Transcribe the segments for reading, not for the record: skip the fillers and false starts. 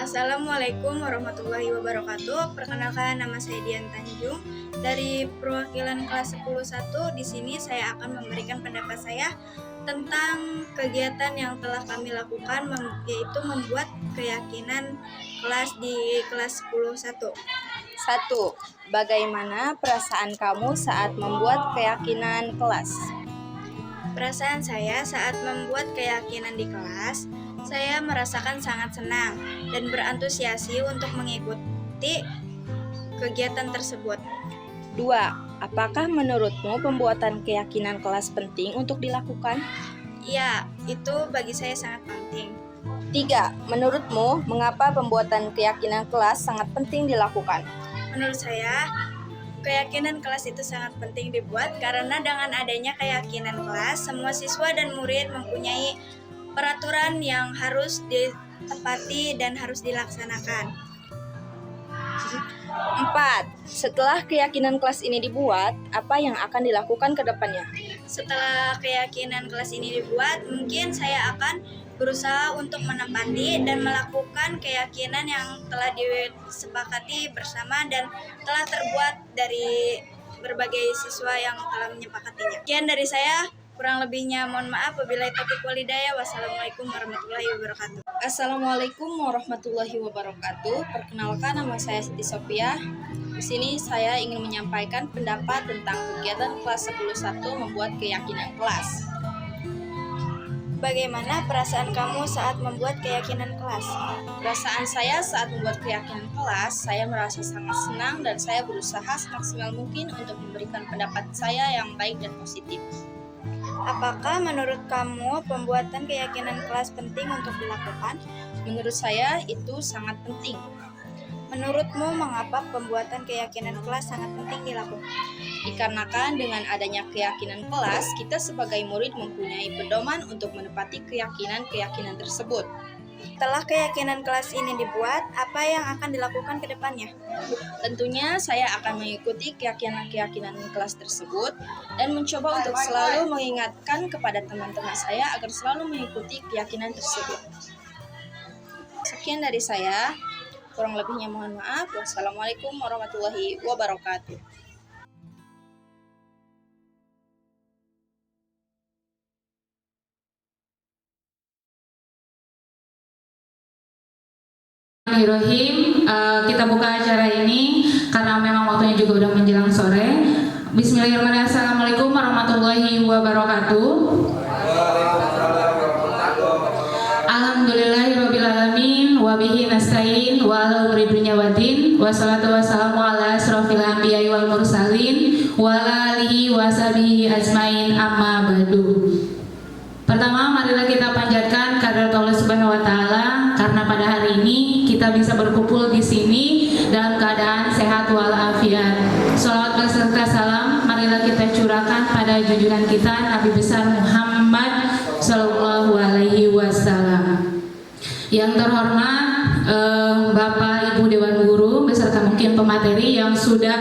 Assalamualaikum warahmatullahi wabarakatuh. Perkenalkan, nama saya Dian Tanjung dari perwakilan kelas 10-1. Di sini saya akan memberikan pendapat saya tentang kegiatan yang telah kami lakukan, yaitu membuat keyakinan kelas di kelas 10-1. 1. Bagaimana perasaan kamu saat membuat keyakinan kelas? Perasaan saya saat membuat keyakinan di kelas, saya merasakan sangat senang dan berantusiasi untuk mengikuti kegiatan tersebut. 2. Apakah menurutmu pembuatan keyakinan kelas penting untuk dilakukan? Ya, itu bagi saya sangat penting. 3. Menurutmu, mengapa pembuatan keyakinan kelas sangat penting dilakukan? Menurut saya, keyakinan kelas itu sangat penting dibuat karena dengan adanya keyakinan kelas, semua siswa dan murid mempunyai peraturan yang harus ditepati dan harus dilaksanakan. 4. Setelah keyakinan kelas ini dibuat, apa yang akan dilakukan ke depannya? Setelah keyakinan kelas ini dibuat, mungkin saya akan berusaha untuk menepati dan melakukan keyakinan yang telah disepakati bersama dan telah terbuat dari berbagai siswa yang telah menyepakatinya. Sekian dari saya, kurang lebihnya mohon maaf. Wabillahi taufiq wal hidayah. Wassalamualaikum warahmatullahi wabarakatuh. Assalamualaikum warahmatullahi wabarakatuh. Perkenalkan, nama saya Siti Sophia. Di sini saya ingin menyampaikan pendapat tentang kegiatan kelas 10-1 membuat keyakinan kelas. Bagaimana perasaan kamu saat membuat keyakinan kelas? Perasaan saya saat membuat keyakinan kelas, saya merasa sangat senang dan saya berusaha semaksimal mungkin untuk memberikan pendapat saya yang baik dan positif. Apakah menurut kamu pembuatan keyakinan kelas penting untuk dilakukan? Menurut saya itu sangat penting. Menurutmu mengapa pembuatan keyakinan kelas sangat penting dilakukan? Dikarenakan dengan adanya keyakinan kelas, kita sebagai murid mempunyai pedoman untuk menepati keyakinan-keyakinan tersebut. Setelah keyakinan kelas ini dibuat, apa yang akan dilakukan ke depannya? Tentunya saya akan mengikuti keyakinan-keyakinan kelas tersebut dan mencoba untuk selalu mengingatkan kepada teman-teman saya agar selalu mengikuti keyakinan tersebut. Sekian dari saya, kurang lebihnya mohon maaf. Wassalamualaikum warahmatullahi wabarakatuh. Bismillahirrahmanirrahim. Kita buka acara ini karena memang waktunya juga udah menjelang sore. Bismillahirrahmanirrahim. Assalamualaikum warahmatullahi wabarakatuh. Alhamdulillahirrabbilalamin. Wabihi nasta'in wa ala umuri dunya waddin. Wassalatu wassalamu ala asrofil anbiya'i wal mursalin wa ala alihi wa sahbihi ajmain, amma ba'du. Pertama, marilah kita panjatkan kehadirat Allah Subhanahu wa taala karena pada hari ini kita bisa berkumpul di sini dalam keadaan sehat walafiat. Shalawat beserta salam marilah kita curahkan pada junjungan kita Nabi besar Muhammad sallallahu alaihi wasallam. Yang terhormat Bapak Ibu Dewan Guru beserta mungkin pemateri yang sudah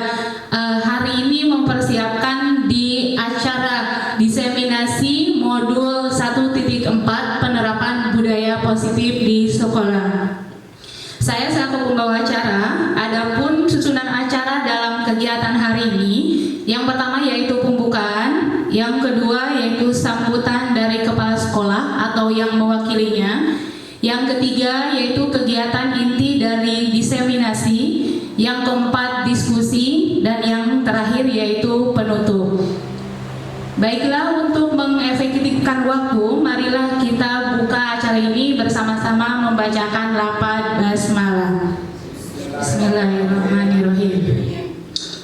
hari ini mempersiapkan di acara diseminasi modul 1.4 penerapan budaya positif di sekolah. Saya selaku pembawa acara, adapun susunan acara dalam kegiatan hari ini, yang pertama yaitu pembukaan, yang kedua yaitu sambutan dari kepala sekolah atau yang mewakilinya, yang ketiga yaitu kegiatan inti dari diseminasi, yang keempat diskusi, dan yang terakhir yaitu penutup. Baiklah, untuk mengefektifkan waktu, marilah kita buka acara ini bersama-sama membacakan lafaz basmalah. Bismillahirrahmanirrahim.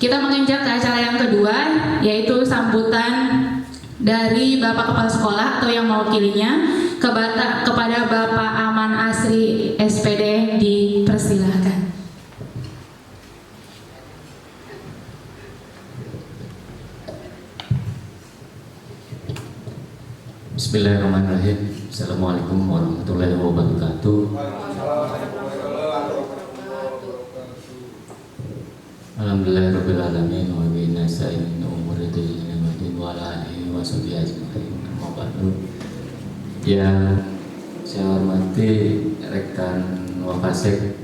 Kita menginjak ke acara yang kedua, yaitu sambutan dari Bapak Kepala Sekolah atau yang mewakilinya kepada Bapak Aman Asri SPD, dipersilahkan. Bismillahirrahmanirrahim. Assalamualaikum warahmatullahi wabarakatuh. Alhamdulillahirrahmanirrahim. Wa bihi nasta'in umuri dunya wa din wa ala alihi wa sahbihi ajma'in. Amma ba'du. Yang saya hormati rekan Wafasek.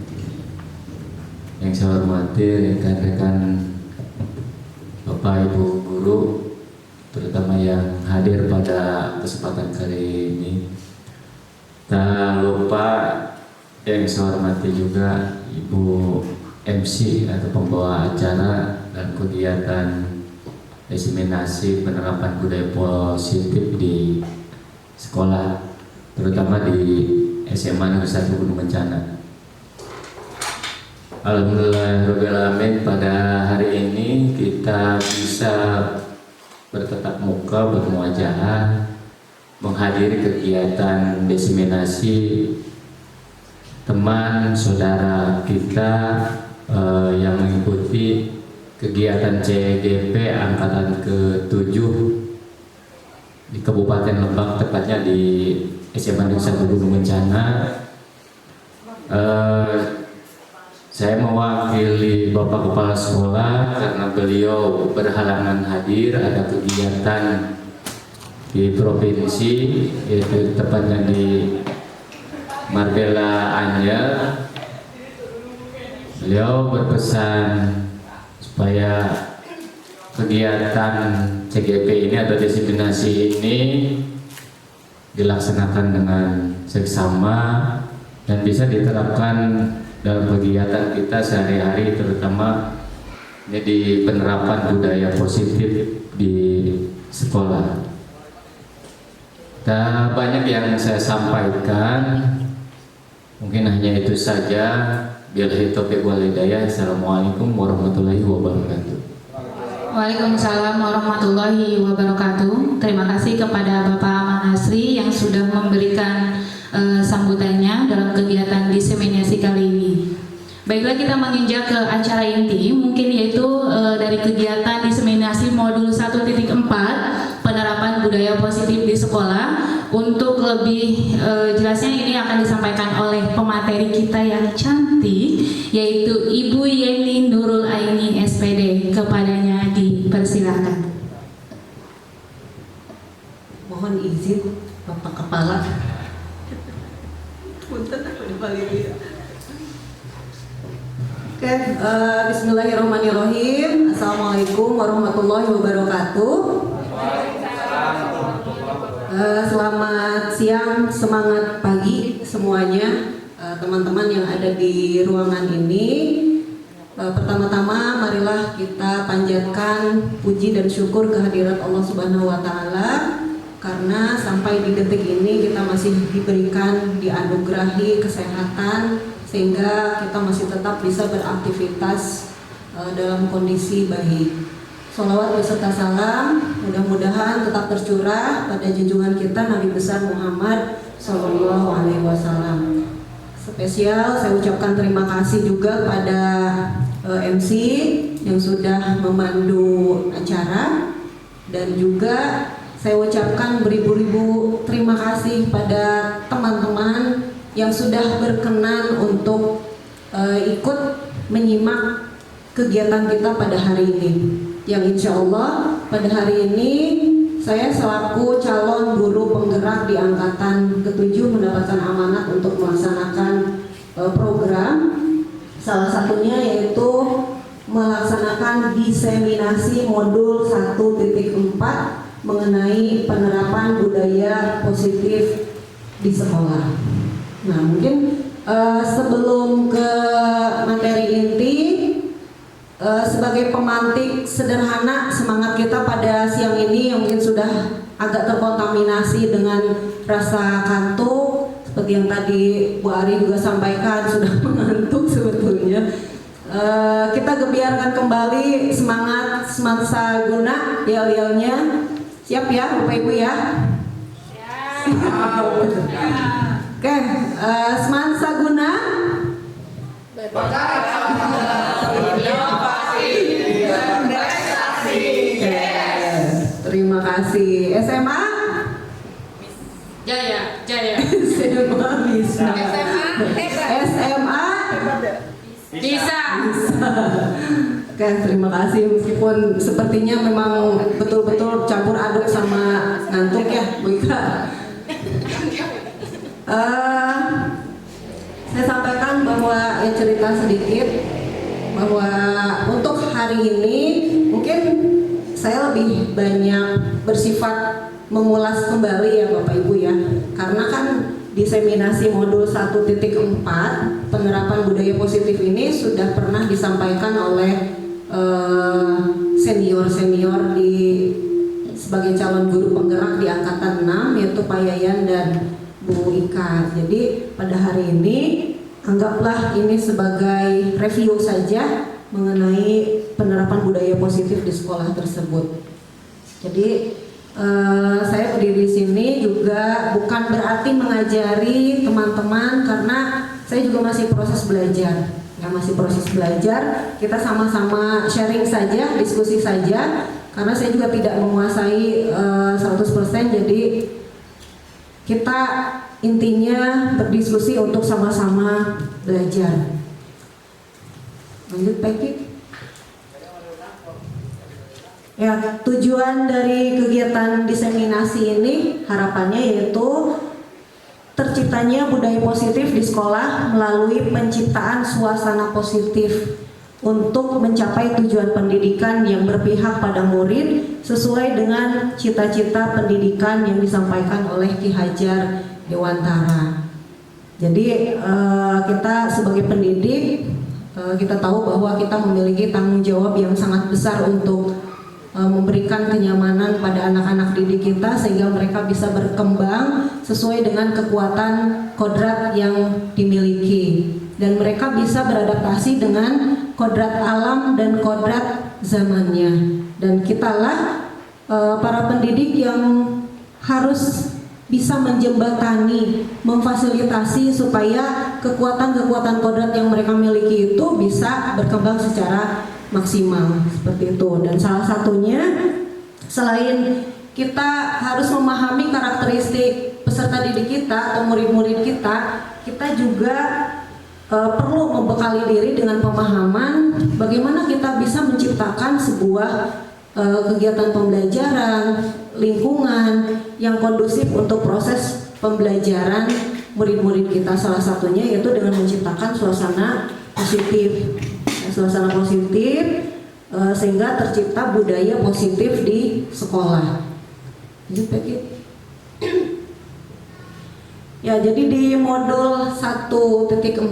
Yang saya hormati rekan-rekan Bapak Ibu Guru, terutama yang hadir pada kesempatan kali ini. Tak lupa yang saya hormati juga Ibu MC atau pembawa acara dan kegiatan diseminasi penerapan budaya positif di sekolah, terutama di SMA Negeri 1 Gunung Kencana. Alhamdulillahirrahmanirrahim, pada hari ini kita bisa bertatap muka, bermuajah, menghadiri kegiatan diseminasi teman saudara kita yang mengikuti kegiatan CGP angkatan ke-7 di Kabupaten Lebak, tepatnya di SMA Negeri 1 Gunung Kencana. Saya mewakili Bapak Kepala Sekolah karena beliau berhalangan hadir, ada kegiatan di provinsi, yaitu tepatnya di Marbella Anyar. Beliau berpesan supaya kegiatan CGP ini atau diseminasi ini dilaksanakan dengan seksama dan bisa diterapkan dalam kegiatan kita sehari-hari, terutama ini di penerapan budaya positif di sekolah. Dan banyak yang saya sampaikan, mungkin hanya itu saja. Billahi taufiq wal hidayah. Assalamualaikum warahmatullahi wabarakatuh. Waalaikumsalam warahmatullahi wabarakatuh. Terima kasih kepada Bapak Aman Asri yang sudah memberikan sambutannya dalam kegiatan diseminasi kali ini. Baiklah, kita menginjak ke acara inti, mungkin yaitu dari kegiatan diseminasi modul 1.4 penerapan budaya positif di sekolah. Untuk lebih jelasnya ini akan disampaikan oleh pemateri kita yang cantik, yaitu Ibu Yeni Nurul Aini SPD. Kepadanya dipersilakan. Mohon izin Bapak Kepala. Punten aku dibalik. Oke, bismillahirrahmanirrahim. Assalamualaikum warahmatullahi wabarakatuh. Selamat siang, semangat pagi semuanya, teman-teman yang ada di ruangan ini. Pertama-tama marilah kita panjatkan puji dan syukur kehadirat Allah Subhanahu wa Ta'ala, karena sampai di detik ini kita masih diberikan, dianugerahi kesehatan, sehingga kita masih tetap bisa beraktivitas dalam kondisi baik. Sholawat beserta salam mudah-mudahan tetap tercurah pada junjungan kita Nabi besar Muhammad Sallallahu Alaihi Wasallam. Spesial saya ucapkan terima kasih juga pada MC yang sudah memandu acara, dan juga saya ucapkan beribu-ribu terima kasih pada teman-teman yang sudah berkenan untuk ikut menyimak kegiatan kita pada hari ini. Yang insya Allah pada hari ini saya selaku calon guru penggerak di angkatan ke-7 mendapatkan amanat untuk melaksanakan program, salah satunya yaitu melaksanakan diseminasi modul 1.4 mengenai penerapan budaya positif di sekolah. Nah, mungkin sebelum ke materi inti, sebagai pemantik sederhana semangat kita pada siang ini yang mungkin sudah agak terkontaminasi dengan rasa kantuk, seperti yang tadi Bu Ari juga sampaikan, sudah mengantuk sebetulnya. Kita gebiarkan kembali semangat semansa guna, yel-yelnya. Siap ya Bapak Ibu ya? Siap. Oke, semansa guna. Terima kasih. SMA? Jaya. SMA bisa. SMA? Bisa. Oke, terima kasih. Meskipun sepertinya memang betul-betul campur aduk sama ngantuk ya, Bu Ika. Saya sampaikan cerita sedikit bahwa untuk hari ini mungkin saya lebih banyak bersifat mengulas kembali ya Bapak Ibu ya, karena kan diseminasi modul 1.4 penerapan budaya positif ini sudah pernah disampaikan oleh senior-senior di sebagai calon guru penggerak di angkatan 6, yaitu Pak Yayan dan Bu Ika. Jadi pada hari ini anggaplah ini sebagai review saja mengenai penerapan budaya positif di sekolah tersebut. Jadi saya berdiri di sini juga bukan berarti mengajari teman-teman, karena saya juga masih proses belajar. Ya, masih proses belajar. Kita sama-sama sharing saja, diskusi saja, karena saya juga tidak menguasai 100%. Jadi kita intinya berdiskusi untuk sama-sama belajar. Lanjut Peki. Ya, tujuan dari kegiatan diseminasi ini harapannya yaitu terciptanya budaya positif di sekolah melalui penciptaan suasana positif untuk mencapai tujuan pendidikan yang berpihak pada murid sesuai dengan cita-cita pendidikan yang disampaikan oleh Ki Hajar Dewantara. Jadi kita sebagai pendidik kita tahu bahwa kita memiliki tanggung jawab yang sangat besar untuk memberikan kenyamanan pada anak-anak didik kita sehingga mereka bisa berkembang sesuai dengan kekuatan kodrat yang dimiliki dan mereka bisa beradaptasi dengan kodrat alam dan kodrat zamannya. Dan kitalah para pendidik yang harus bisa menjembatani, memfasilitasi supaya kekuatan-kekuatan kodrat yang mereka miliki itu bisa berkembang secara maksimal seperti itu. Dan salah satunya selain kita harus memahami karakteristik peserta didik kita atau murid-murid kita, kita juga perlu membekali diri dengan pemahaman bagaimana kita bisa menciptakan sebuah kegiatan pembelajaran, lingkungan yang kondusif untuk proses pembelajaran murid-murid kita. Salah satunya yaitu dengan menciptakan suasana positif. Suasana positif sehingga tercipta budaya positif di sekolah. Ya, jadi di modul 1.4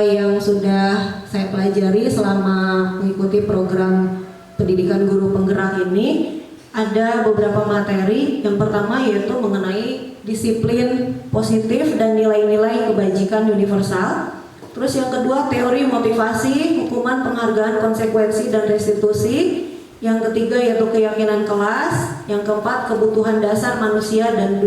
yang sudah saya pelajari selama mengikuti program pendidikan guru penggerak ini, ada beberapa materi. Yang pertama yaitu mengenai disiplin positif dan nilai-nilai kebajikan universal. Terus yang kedua teori motivasi, hukuman, penghargaan, konsekuensi, dan restitusi. Yang ketiga yaitu keyakinan kelas. Yang keempat kebutuhan dasar manusia dan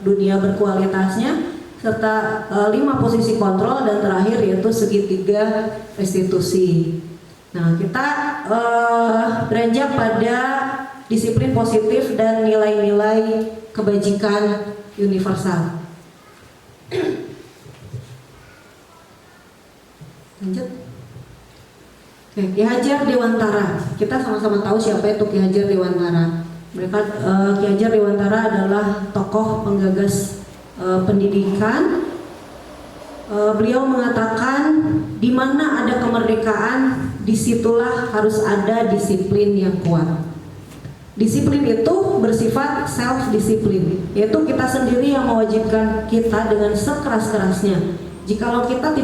dunia berkualitasnya, serta 5 posisi kontrol, dan terakhir yaitu segitiga restitusi. Nah, kita beranjak pada disiplin positif dan nilai-nilai kebajikan universal. Lanjut. Oke, Ki Hajar Dewantara. Kita sama-sama tahu siapa itu Ki Hajar Dewantara. Ki Hajar Dewantara adalah tokoh penggagas pendidikan. Beliau mengatakan di mana ada kemerdekaan, disitulah harus ada disiplin yang kuat. Disiplin itu bersifat self-disiplin, yaitu kita sendiri yang mewajibkan kita dengan sekeras-kerasnya. Jikalau kita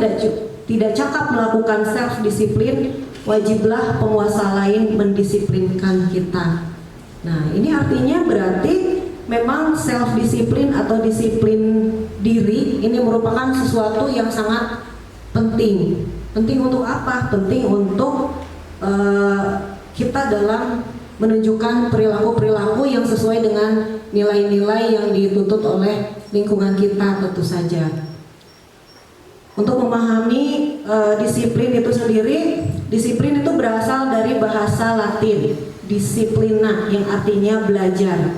tidak cakap melakukan self-disiplin, wajiblah penguasa lain mendisiplinkan kita. Nah, ini artinya berarti memang self-disiplin atau disiplin diri ini merupakan sesuatu yang sangat penting. Penting untuk apa? Penting untuk kita dalam menunjukkan perilaku-perilaku yang sesuai dengan nilai-nilai yang dituntut oleh lingkungan kita tentu saja. Untuk memahami disiplin itu sendiri, disiplin itu berasal dari bahasa Latin, disiplina, yang artinya belajar.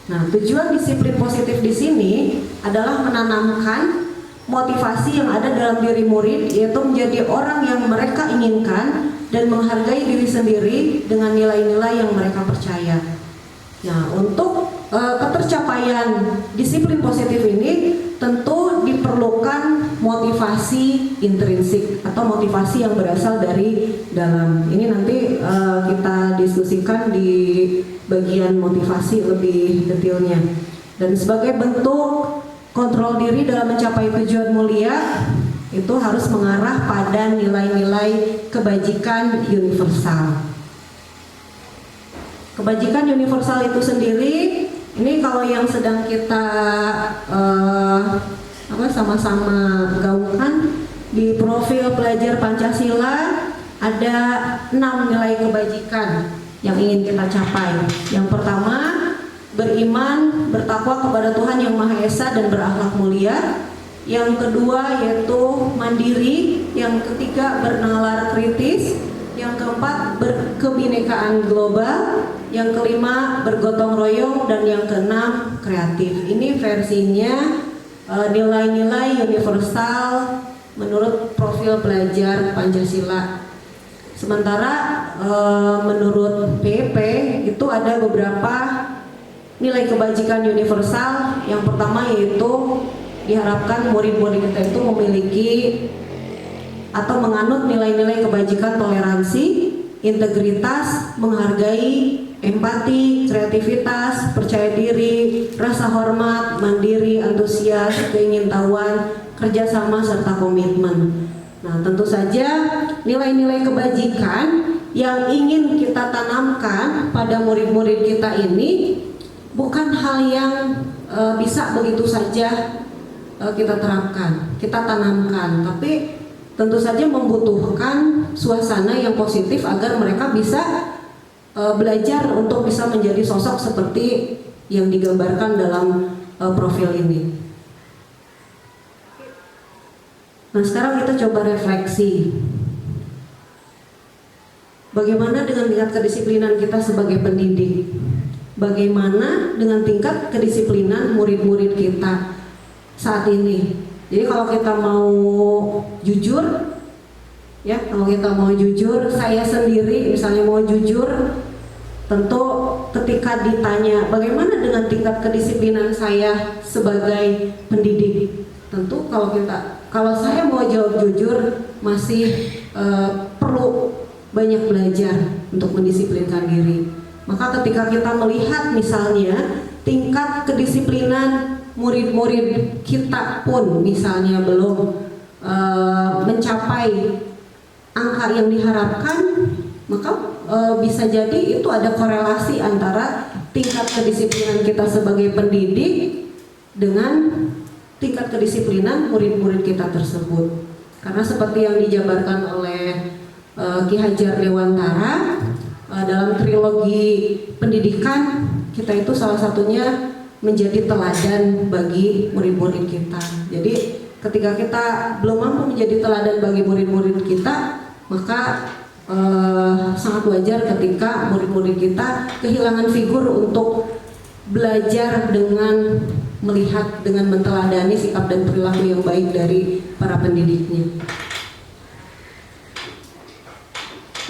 Nah, tujuan disiplin positif di sini adalah menanamkan motivasi yang ada dalam diri murid, yaitu menjadi orang yang mereka inginkan dan menghargai diri sendiri dengan nilai-nilai yang mereka percaya. Nah, untuk ketercapaian disiplin positif ini tentu diperlukan diperlukan motivasi intrinsik atau motivasi yang berasal dari dalam. Ini nanti kita diskusikan di bagian motivasi lebih detailnya. Dan sebagai bentuk kontrol diri dalam mencapai tujuan mulia itu harus mengarah pada nilai-nilai kebajikan universal. Kebajikan universal itu sendiri, ini kalau yang sedang kita sama-sama gaungkan di profil pelajar Pancasila, ada 6 nilai kebajikan yang ingin kita capai. Yang pertama, beriman, bertakwa kepada Tuhan Yang Maha Esa dan berakhlak mulia. Yang kedua yaitu mandiri. Yang ketiga, bernalar kritis. Yang keempat, berkebinekaan global. Yang kelima, bergotong royong. Dan yang keenam, kreatif. Ini versinya nilai-nilai universal menurut profil pelajar Pancasila. Sementara menurut PEP itu ada beberapa nilai kebajikan universal. Yang pertama yaitu diharapkan murid-murid kita itu memiliki atau menganut nilai-nilai kebajikan toleransi, integritas, menghargai, empati, kreativitas, percaya diri, rasa hormat, mandiri, antusias, keingintahuan, kerjasama, serta komitmen. Nah, tentu saja nilai-nilai kebajikan yang ingin kita tanamkan pada murid-murid kita ini bukan hal yang bisa begitu saja kita terapkan, kita tanamkan, tapi tentu saja membutuhkan suasana yang positif agar mereka bisa belajar untuk bisa menjadi sosok seperti yang digambarkan dalam profil ini. Nah, sekarang kita coba refleksi. Bagaimana dengan tingkat kedisiplinan kita sebagai pendidik? Bagaimana dengan tingkat kedisiplinan murid-murid kita saat ini? Jadi kalau kita mau jujur, ya, kalau kita mau jujur, saya sendiri misalnya mau jujur, tentu ketika ditanya bagaimana dengan tingkat kedisiplinan saya sebagai pendidik, tentu kalau saya mau jawab jujur masih perlu banyak belajar untuk mendisiplinkan diri. Maka ketika kita melihat misalnya tingkat kedisiplinan murid-murid kita pun misalnya belum mencapai angka yang diharapkan, maka bisa jadi itu ada korelasi antara tingkat kedisiplinan kita sebagai pendidik dengan tingkat kedisiplinan murid-murid kita tersebut. Karena seperti yang dijabarkan oleh Ki Hajar Dewantara dalam trilogi pendidikan, kita itu salah satunya menjadi teladan bagi murid-murid kita. Jadi ketika kita belum mampu menjadi teladan bagi murid-murid kita, maka sangat wajar ketika murid-murid kita kehilangan figur untuk belajar dengan melihat, dengan menteladani sikap dan perilaku yang baik dari para pendidiknya.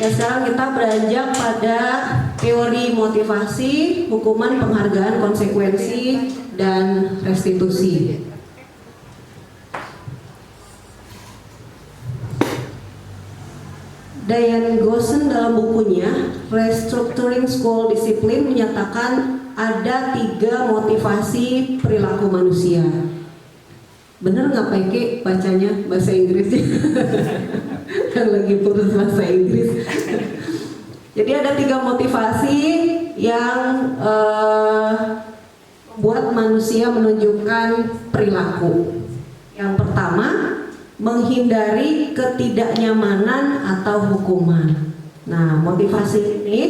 Ya, sekarang kita beranjak pada teori motivasi, hukuman, penghargaan, konsekuensi, dan restitusi. Diane Gossen dalam bukunya Restructuring School Discipline menyatakan ada 3 motivasi perilaku manusia. Bener nggak Peke bacanya bahasa Inggrisnya? Kan lagi kursus bahasa Inggris. Jadi ada 3 motivasi yang buat manusia menunjukkan perilaku. Yang pertama, menghindari ketidaknyamanan atau hukuman. Nah, motivasi ini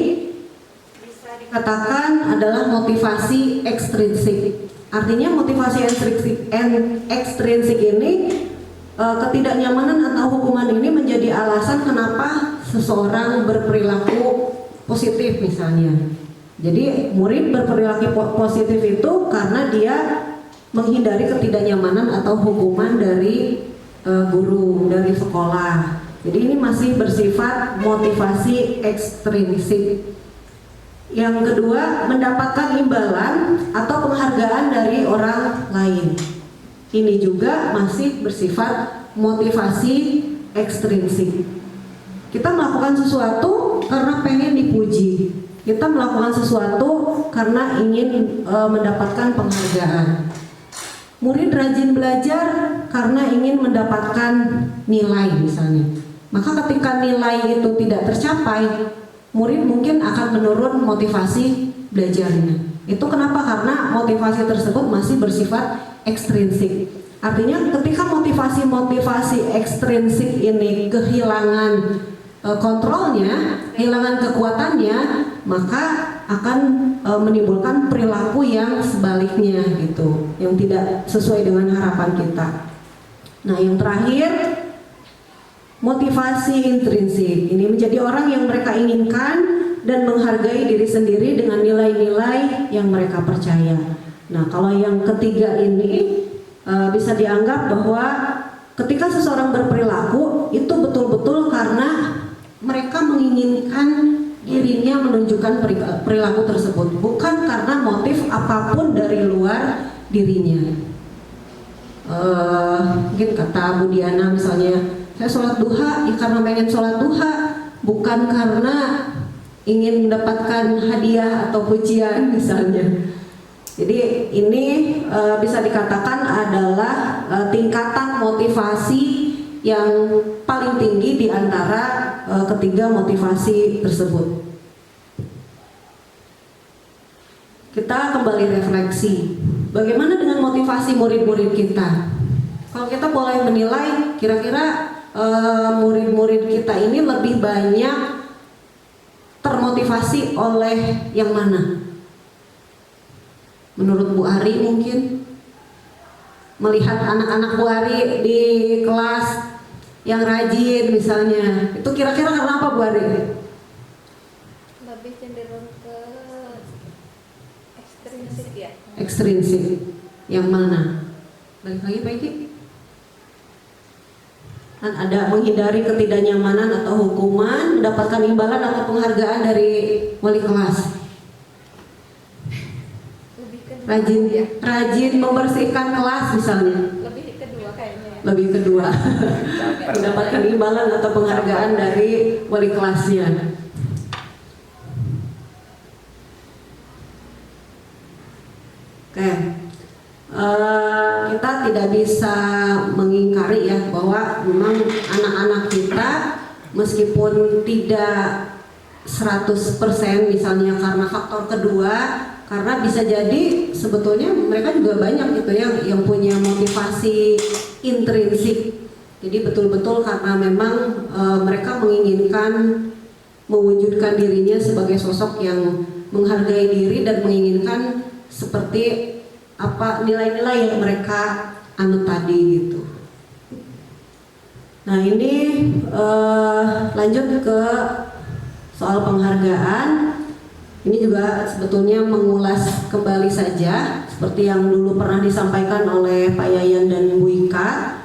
bisa dikatakan adalah motivasi ekstrinsik. Artinya motivasi ekstrinsik ini, ketidaknyamanan atau hukuman ini menjadi alasan kenapa seseorang berperilaku positif misalnya. Jadi murid berperilaku positif itu karena dia menghindari ketidaknyamanan atau hukuman dari guru, dari sekolah. Jadi ini masih bersifat motivasi ekstrinsik. Yang kedua, mendapatkan imbalan atau penghargaan dari orang lain. ini juga masih bersifat motivasi ekstrinsik. Kita melakukan sesuatu karena pengen dipuji. Kita melakukan sesuatu karena ingin mendapatkan penghargaan. Murid rajin belajar karena ingin mendapatkan nilai misalnya. Maka ketika nilai itu tidak tercapai, murid mungkin akan menurun motivasi belajarnya. Itu kenapa? Karena motivasi tersebut masih bersifat ekstrinsik. Artinya ketika motivasi ekstrinsik ini kehilangan kontrolnya, kehilangan kekuatannya, maka akan menimbulkan perilaku yang sebaliknya gitu, yang tidak sesuai dengan harapan kita. Nah, yang terakhir, motivasi intrinsik. Ini menjadi orang yang mereka inginkan dan menghargai diri sendiri dengan nilai-nilai yang mereka percaya. Nah, kalau yang ketiga ini bisa dianggap bahwa ketika seseorang berperilaku itu betul-betul karena mereka menginginkan dirinya menunjukkan perilaku tersebut, bukan karena motif apapun dari luar dirinya. Mungkin kata Bu Diana misalnya, saya sholat duha ya karena pengen sholat duha, bukan karena ingin mendapatkan hadiah atau pujian misalnya. Jadi ini bisa dikatakan adalah tingkatan motivasi yang paling tinggi di antara ketiga motivasi tersebut. Kita kembali refleksi, bagaimana dengan motivasi murid-murid kita? Kalau kita boleh menilai, kira-kira murid-murid kita ini lebih banyak termotivasi oleh yang mana? Menurut Bu Ari mungkin melihat anak-anak Bu Ari di kelas yang rajin misalnya, itu kira-kira karena apa Bu Ari? Lebih cenderung ke ekstrinsik ya. Ekstrinsik, yang mana? Balik lagi Pak Iki? Kan ada menghindari ketidaknyamanan atau hukuman, mendapatkan imbalan atau penghargaan dari wali kelas. Rajin membersihkan kelas misalnya. Lebih kedua kayaknya ya. Lebih kedua. Mendapatkan imbalan atau penghargaan dari wali kelasnya. Oke. Kita tidak bisa mengingkari ya bahwa memang anak-anak kita meskipun tidak 100% misalnya karena faktor kedua, karena bisa jadi sebetulnya mereka juga banyak gitu yang punya motivasi intrinsik. Jadi betul-betul karena memang mereka menginginkan mewujudkan dirinya sebagai sosok yang menghargai diri dan menginginkan seperti apa nilai-nilai yang mereka anut tadi gitu. Nah ini lanjut ke soal penghargaan. Ini juga sebetulnya mengulas kembali saja seperti yang dulu pernah disampaikan oleh Pak Yayan dan Bu Ika.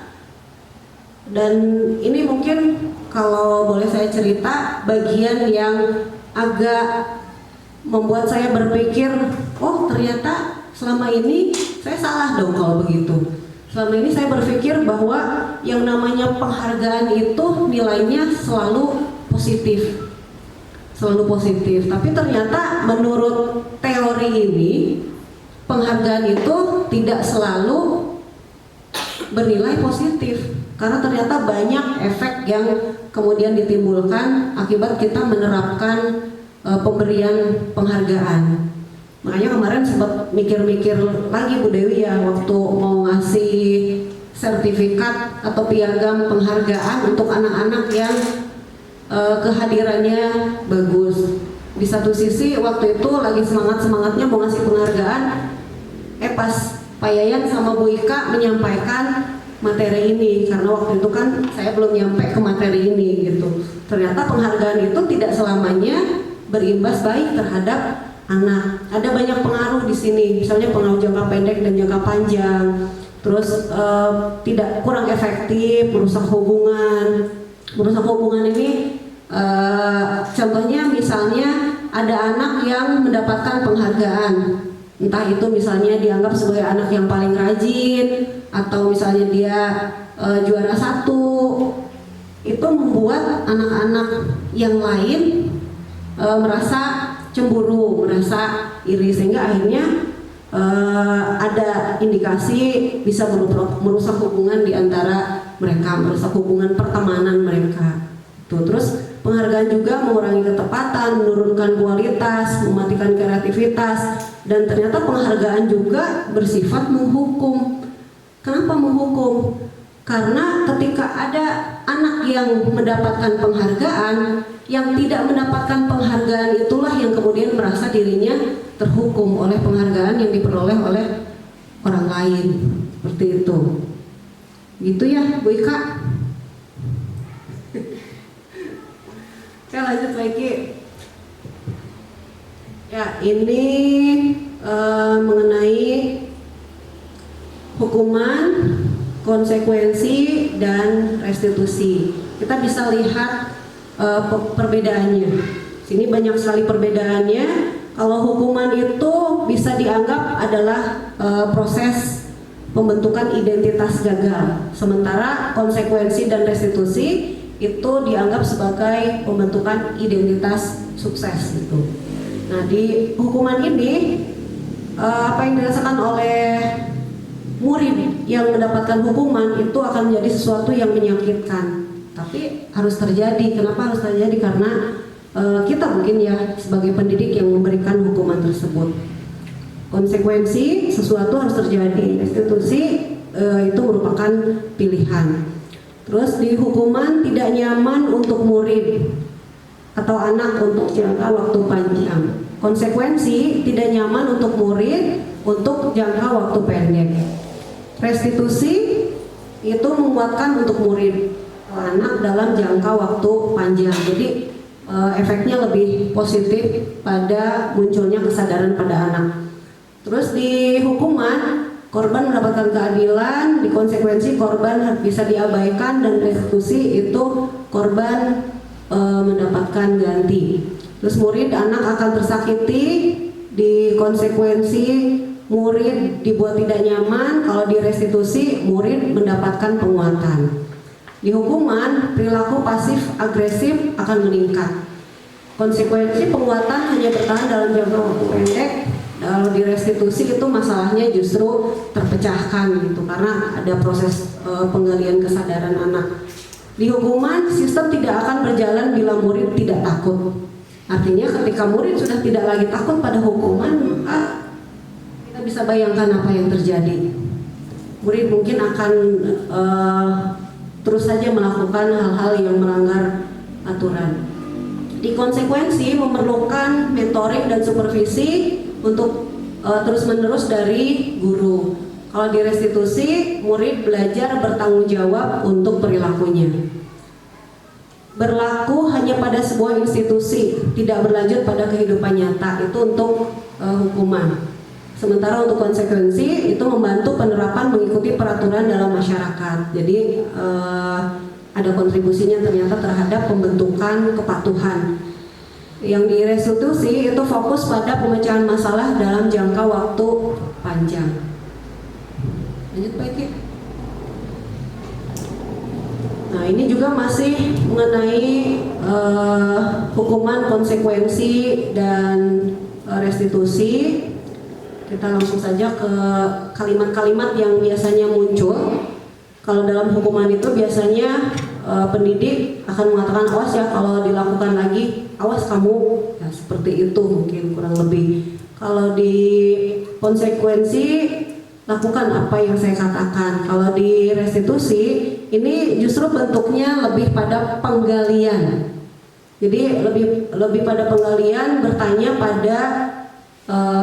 Dan ini mungkin kalau boleh saya cerita bagian yang agak membuat saya berpikir, oh ternyata selama ini saya salah dong kalau begitu. Selama ini saya berpikir bahwa yang namanya penghargaan itu nilainya selalu positif. Selalu positif, tapi ternyata menurut teori ini penghargaan itu tidak selalu bernilai positif, karena ternyata banyak efek yang kemudian ditimbulkan akibat kita menerapkan pemberian penghargaan. Makanya kemarin sempat mikir-mikir lagi Bu Dewi ya, waktu mau ngasih sertifikat atau piagam penghargaan untuk anak-anak yang kehadirannya bagus. Di satu sisi waktu itu lagi semangat-semangatnya mau ngasih penghargaan, pas Pak Yayan sama Bu Ika menyampaikan materi ini, karena waktu itu kan saya belum nyampe ke materi ini gitu. Ternyata penghargaan itu tidak selamanya berimbas baik terhadap anak. Ada banyak pengaruh di sini, misalnya pengaruh jangka pendek dan jangka panjang. Terus tidak kurang efektif, merusak hubungan. Merusak hubungan ini contohnya misalnya ada anak yang mendapatkan penghargaan Entah itu misalnya dianggap sebagai anak yang paling rajin, atau misalnya dia juara 1, itu membuat anak-anak yang lain merasa cemburu, merasa iri, sehingga akhirnya ada indikasi bisa merusak hubungan di antara mereka, merusak hubungan pertemanan mereka. Tuh, terus penghargaan juga mengurangi ketepatan, menurunkan kualitas, mematikan kreativitas, dan ternyata penghargaan juga bersifat menghukum. Kenapa menghukum? Karena ketika ada anak yang mendapatkan penghargaan, yang tidak mendapatkan penghargaan itulah yang kemudian merasa dirinya terhukum oleh penghargaan yang diperoleh oleh orang lain. Seperti itu. Gitu ya, Bu Ika. Oke, lanjut lagi. Ya, ini mengenai hukuman, konsekuensi, dan restitusi. Kita bisa lihat perbedaannya. Sini banyak sekali perbedaannya. Kalau hukuman itu bisa dianggap adalah proses pembentukan identitas gagal, sementara konsekuensi dan restitusi itu dianggap sebagai pembentukan identitas sukses gitu. Nah, di hukuman ini apa yang dirasakan oleh murid yang mendapatkan hukuman itu akan menjadi sesuatu yang menyakitkan, tapi harus terjadi. Kenapa harus terjadi? Karena kita mungkin ya sebagai pendidik yang memberikan hukuman tersebut. Konsekuensi sesuatu harus terjadi, restitusi itu merupakan pilihan. Terus di hukuman tidak nyaman untuk murid atau anak untuk jangka waktu panjang. Konsekuensi tidak nyaman untuk murid untuk jangka waktu pendek. Restitusi itu menguatkan untuk murid atau anak dalam jangka waktu panjang. Jadi efeknya lebih positif pada munculnya kesadaran pada anak. Terus di hukuman korban mendapatkan keadilan, di konsekuensi korban bisa diabaikan, dan restitusi itu korban mendapatkan ganti. Terus murid anak akan tersakiti, di konsekuensi murid dibuat tidak nyaman, kalau di restitusi murid mendapatkan penguatan. Di hukuman perilaku pasif agresif akan meningkat. Konsekuensi penguatan hanya bertahan dalam jangka waktu pendek. Kalau di restitusi itu masalahnya justru terpecahkan gitu, karena ada proses penggalian kesadaran anak. Di hukuman sistem tidak akan berjalan bila murid tidak takut. Artinya ketika murid sudah tidak lagi takut pada hukuman, maka kita bisa bayangkan apa yang terjadi. Murid mungkin akan terus saja melakukan hal-hal yang melanggar aturan. Di konsekuensi memerlukan mentoring dan supervisi untuk terus-menerus dari guru. Kalau di restitusi, murid belajar bertanggung jawab untuk perilakunya. Berlaku hanya pada sebuah institusi, tidak berlanjut pada kehidupan nyata. Itu untuk hukuman. Sementara untuk konsekuensi itu membantu penerapan mengikuti peraturan dalam masyarakat. Jadi ada kontribusinya ternyata terhadap pembentukan kepatuhan. Yang di restitusi itu fokus pada pemecahan masalah dalam jangka waktu panjang. Lanjut Pak Eki. Nah, ini juga masih mengenai hukuman, konsekuensi, dan restitusi. Kita langsung saja ke kalimat-kalimat yang biasanya muncul. Kalau dalam hukuman itu biasanya pendidik akan mengatakan, awas ya kalau dilakukan lagi, awas kamu, ya seperti itu mungkin kurang lebih. Kalau di konsekuensi, lakukan apa yang saya katakan. Kalau di restitusi, ini justru bentuknya lebih pada penggalian. Jadi lebih pada penggalian, bertanya pada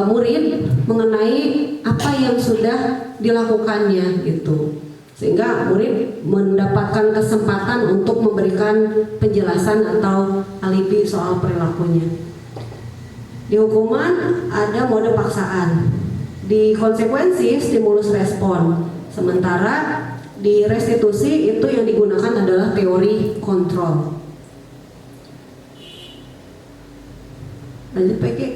murid mengenai apa yang sudah dilakukannya gitu. Sehingga murid mendapatkan kesempatan untuk memberikan penjelasan atau alibi soal perilakunya. Di hukuman ada mode paksaan. Di konsekuensi stimulus respon. Sementara di restitusi itu yang digunakan adalah teori kontrol. Lanjut Pak Eki.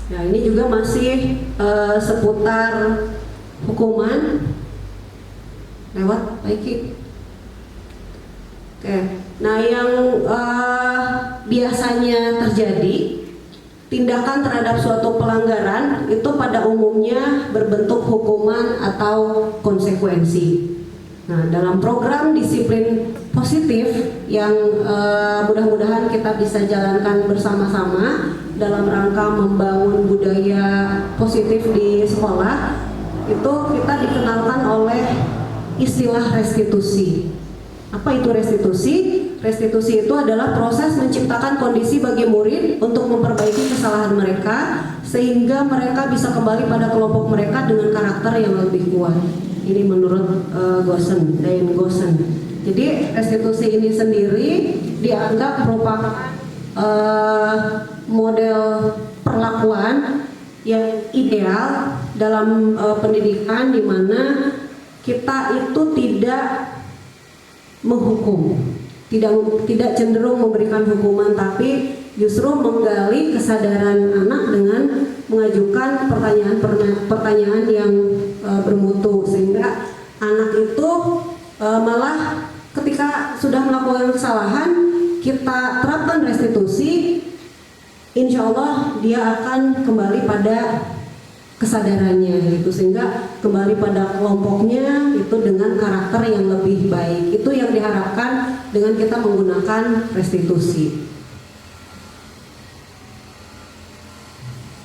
Nah, ini juga masih seputar hukuman lewat Pak Iki. Oke. Nah, yang biasanya terjadi tindakan terhadap suatu pelanggaran itu pada umumnya berbentuk hukuman atau konsekuensi. Nah, dalam program disiplin positif yang mudah-mudahan kita bisa jalankan bersama-sama dalam rangka membangun budaya positif di sekolah, itu kita dikenalkan oleh istilah restitusi. Apa itu restitusi? Restitusi itu adalah proses menciptakan kondisi bagi murid untuk memperbaiki kesalahan mereka sehingga mereka bisa kembali pada kelompok mereka dengan karakter yang lebih kuat. Ini menurut Diane Gossen. Jadi restitusi ini sendiri dianggap merupakan model perlakuan yang ideal dalam pendidikan, di mana kita itu tidak menghukum, tidak cenderung memberikan hukuman, tapi justru menggali kesadaran anak dengan mengajukan pertanyaan yang bermutu, sehingga anak itu malah ketika sudah melakukan kesalahan kita terapkan restitusi, insya Allah dia akan kembali pada kesadarannya gitu, sehingga kembali pada kelompoknya itu dengan karakter yang lebih baik. Itu yang diharapkan dengan kita menggunakan restitusi.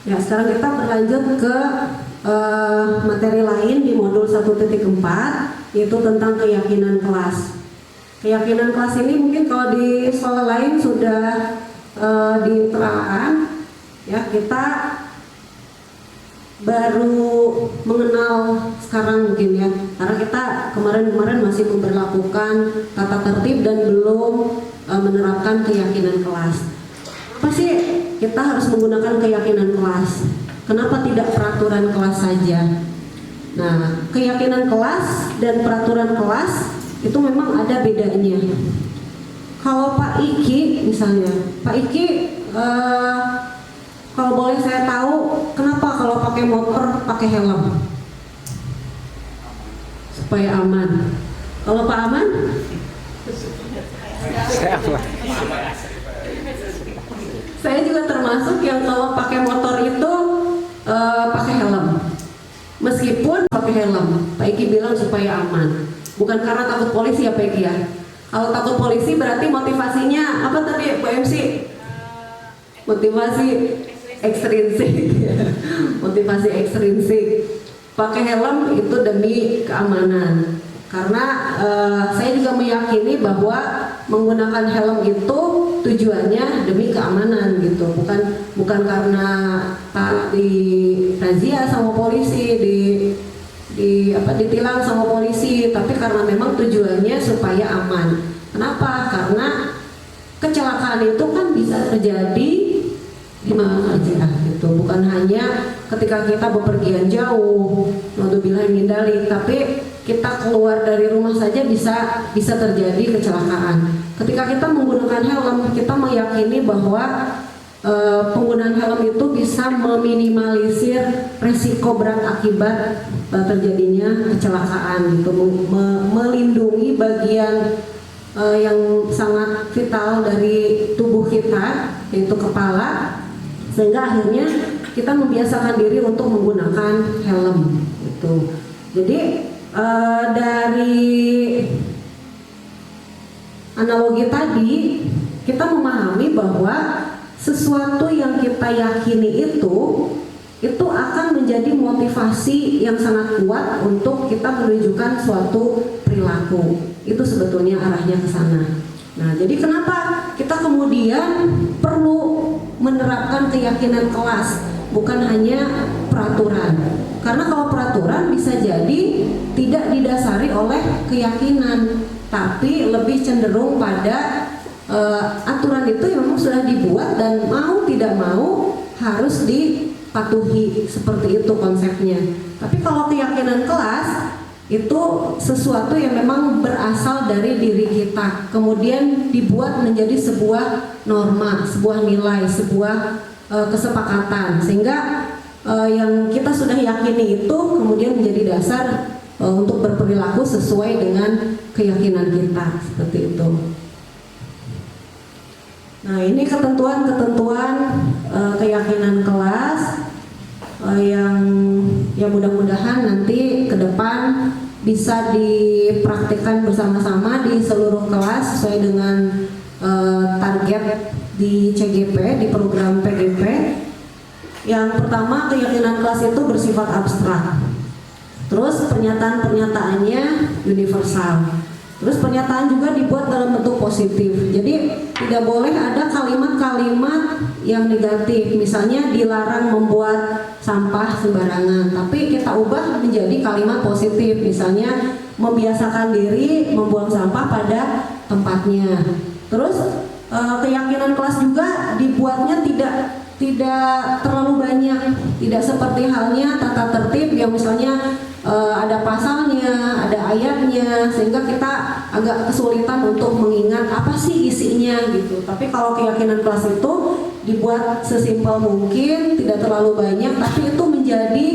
Ya, sekarang kita berlanjut ke materi lain di modul 1.4, yaitu tentang keyakinan kelas. Keyakinan kelas ini mungkin kalau di sekolah lain sudah diterangkan, ya, kita baru mengenal sekarang mungkin ya, karena kita kemarin masih memberlakukan tata tertib dan belum menerapkan keyakinan kelas. Apa sih kita harus menggunakan keyakinan kelas? Kenapa tidak peraturan kelas saja? Nah, keyakinan kelas dan peraturan kelas itu memang ada bedanya. Kalau Pak Iki misalnya, Pak Iki kalau boleh saya tahu, kenapa kalau pakai motor pakai helm? Supaya aman. Kalau Pak Aman? Saya juga termasuk yang kalau pakai motor itu pakai helm. Meskipun pakai helm, Pak Iki bilang supaya aman. Bukan karena takut polisi ya Pak Iki ya. Kalau takut polisi berarti motivasinya apa tadi Bu MC? Motivasi ekstrinsik. Motivasi ekstrinsik. Pakai helm itu demi keamanan. Karena saya juga meyakini bahwa menggunakan helm itu tujuannya demi keamanan gitu, bukan karena di razia sama polisi, ditilang sama polisi, tapi karena memang tujuannya supaya aman. Kenapa? Karena kecelakaan itu kan bisa terjadi di mana aja gitu, bukan hanya ketika kita bepergian jauh, naudzubillah min dzalik, tapi kita keluar dari rumah saja bisa terjadi kecelakaan. Ketika kita menggunakan helm, kita meyakini bahwa penggunaan helm itu bisa meminimalisir resiko berat akibat terjadinya kecelakaan, gitu, melindungi bagian yang sangat vital dari tubuh kita, yaitu kepala, sehingga akhirnya kita membiasakan diri untuk menggunakan helm. Gitu. Jadi dari analogi tadi kita memahami bahwa sesuatu yang kita yakini itu akan menjadi motivasi yang sangat kuat untuk kita menunjukkan suatu perilaku. Itu sebetulnya arahnya ke sana. Nah, jadi kenapa kita kemudian perlu menerapkan keyakinan kelas, bukan hanya peraturan? Karena kalau peraturan bisa jadi tidak didasari oleh keyakinan, tapi lebih cenderung pada aturan itu yang memang sudah dibuat dan mau tidak mau harus dipatuhi, seperti itu konsepnya. Tapi kalau keyakinan kelas itu sesuatu yang memang berasal dari diri kita, kemudian dibuat menjadi sebuah norma, sebuah nilai, sebuah kesepakatan, sehingga yang kita sudah yakini itu kemudian menjadi dasar untuk berperilaku sesuai dengan keyakinan kita, seperti itu. Nah, ini ketentuan-ketentuan keyakinan kelas yang mudah-mudahan nanti ke depan bisa dipraktikkan bersama-sama di seluruh kelas sesuai dengan target di CGP, di program PGP. Yang pertama, keyakinan kelas itu bersifat abstrak. Terus pernyataan-pernyataannya universal. Terus pernyataan juga dibuat dalam bentuk positif. Jadi tidak boleh ada kalimat-kalimat yang negatif. Misalnya dilarang membuat sampah sembarangan, tapi kita ubah menjadi kalimat positif. Misalnya membiasakan diri membuang sampah pada tempatnya. Terus keyakinan kelas juga dibuatnya tidak terlalu banyak, tidak seperti halnya tata tertib yang misalnya ada pasalnya, ada ayatnya, sehingga kita agak kesulitan untuk mengingat apa sih isinya gitu. Tapi kalau keyakinan kelas itu dibuat sesimpel mungkin, tidak terlalu banyak, tapi itu menjadi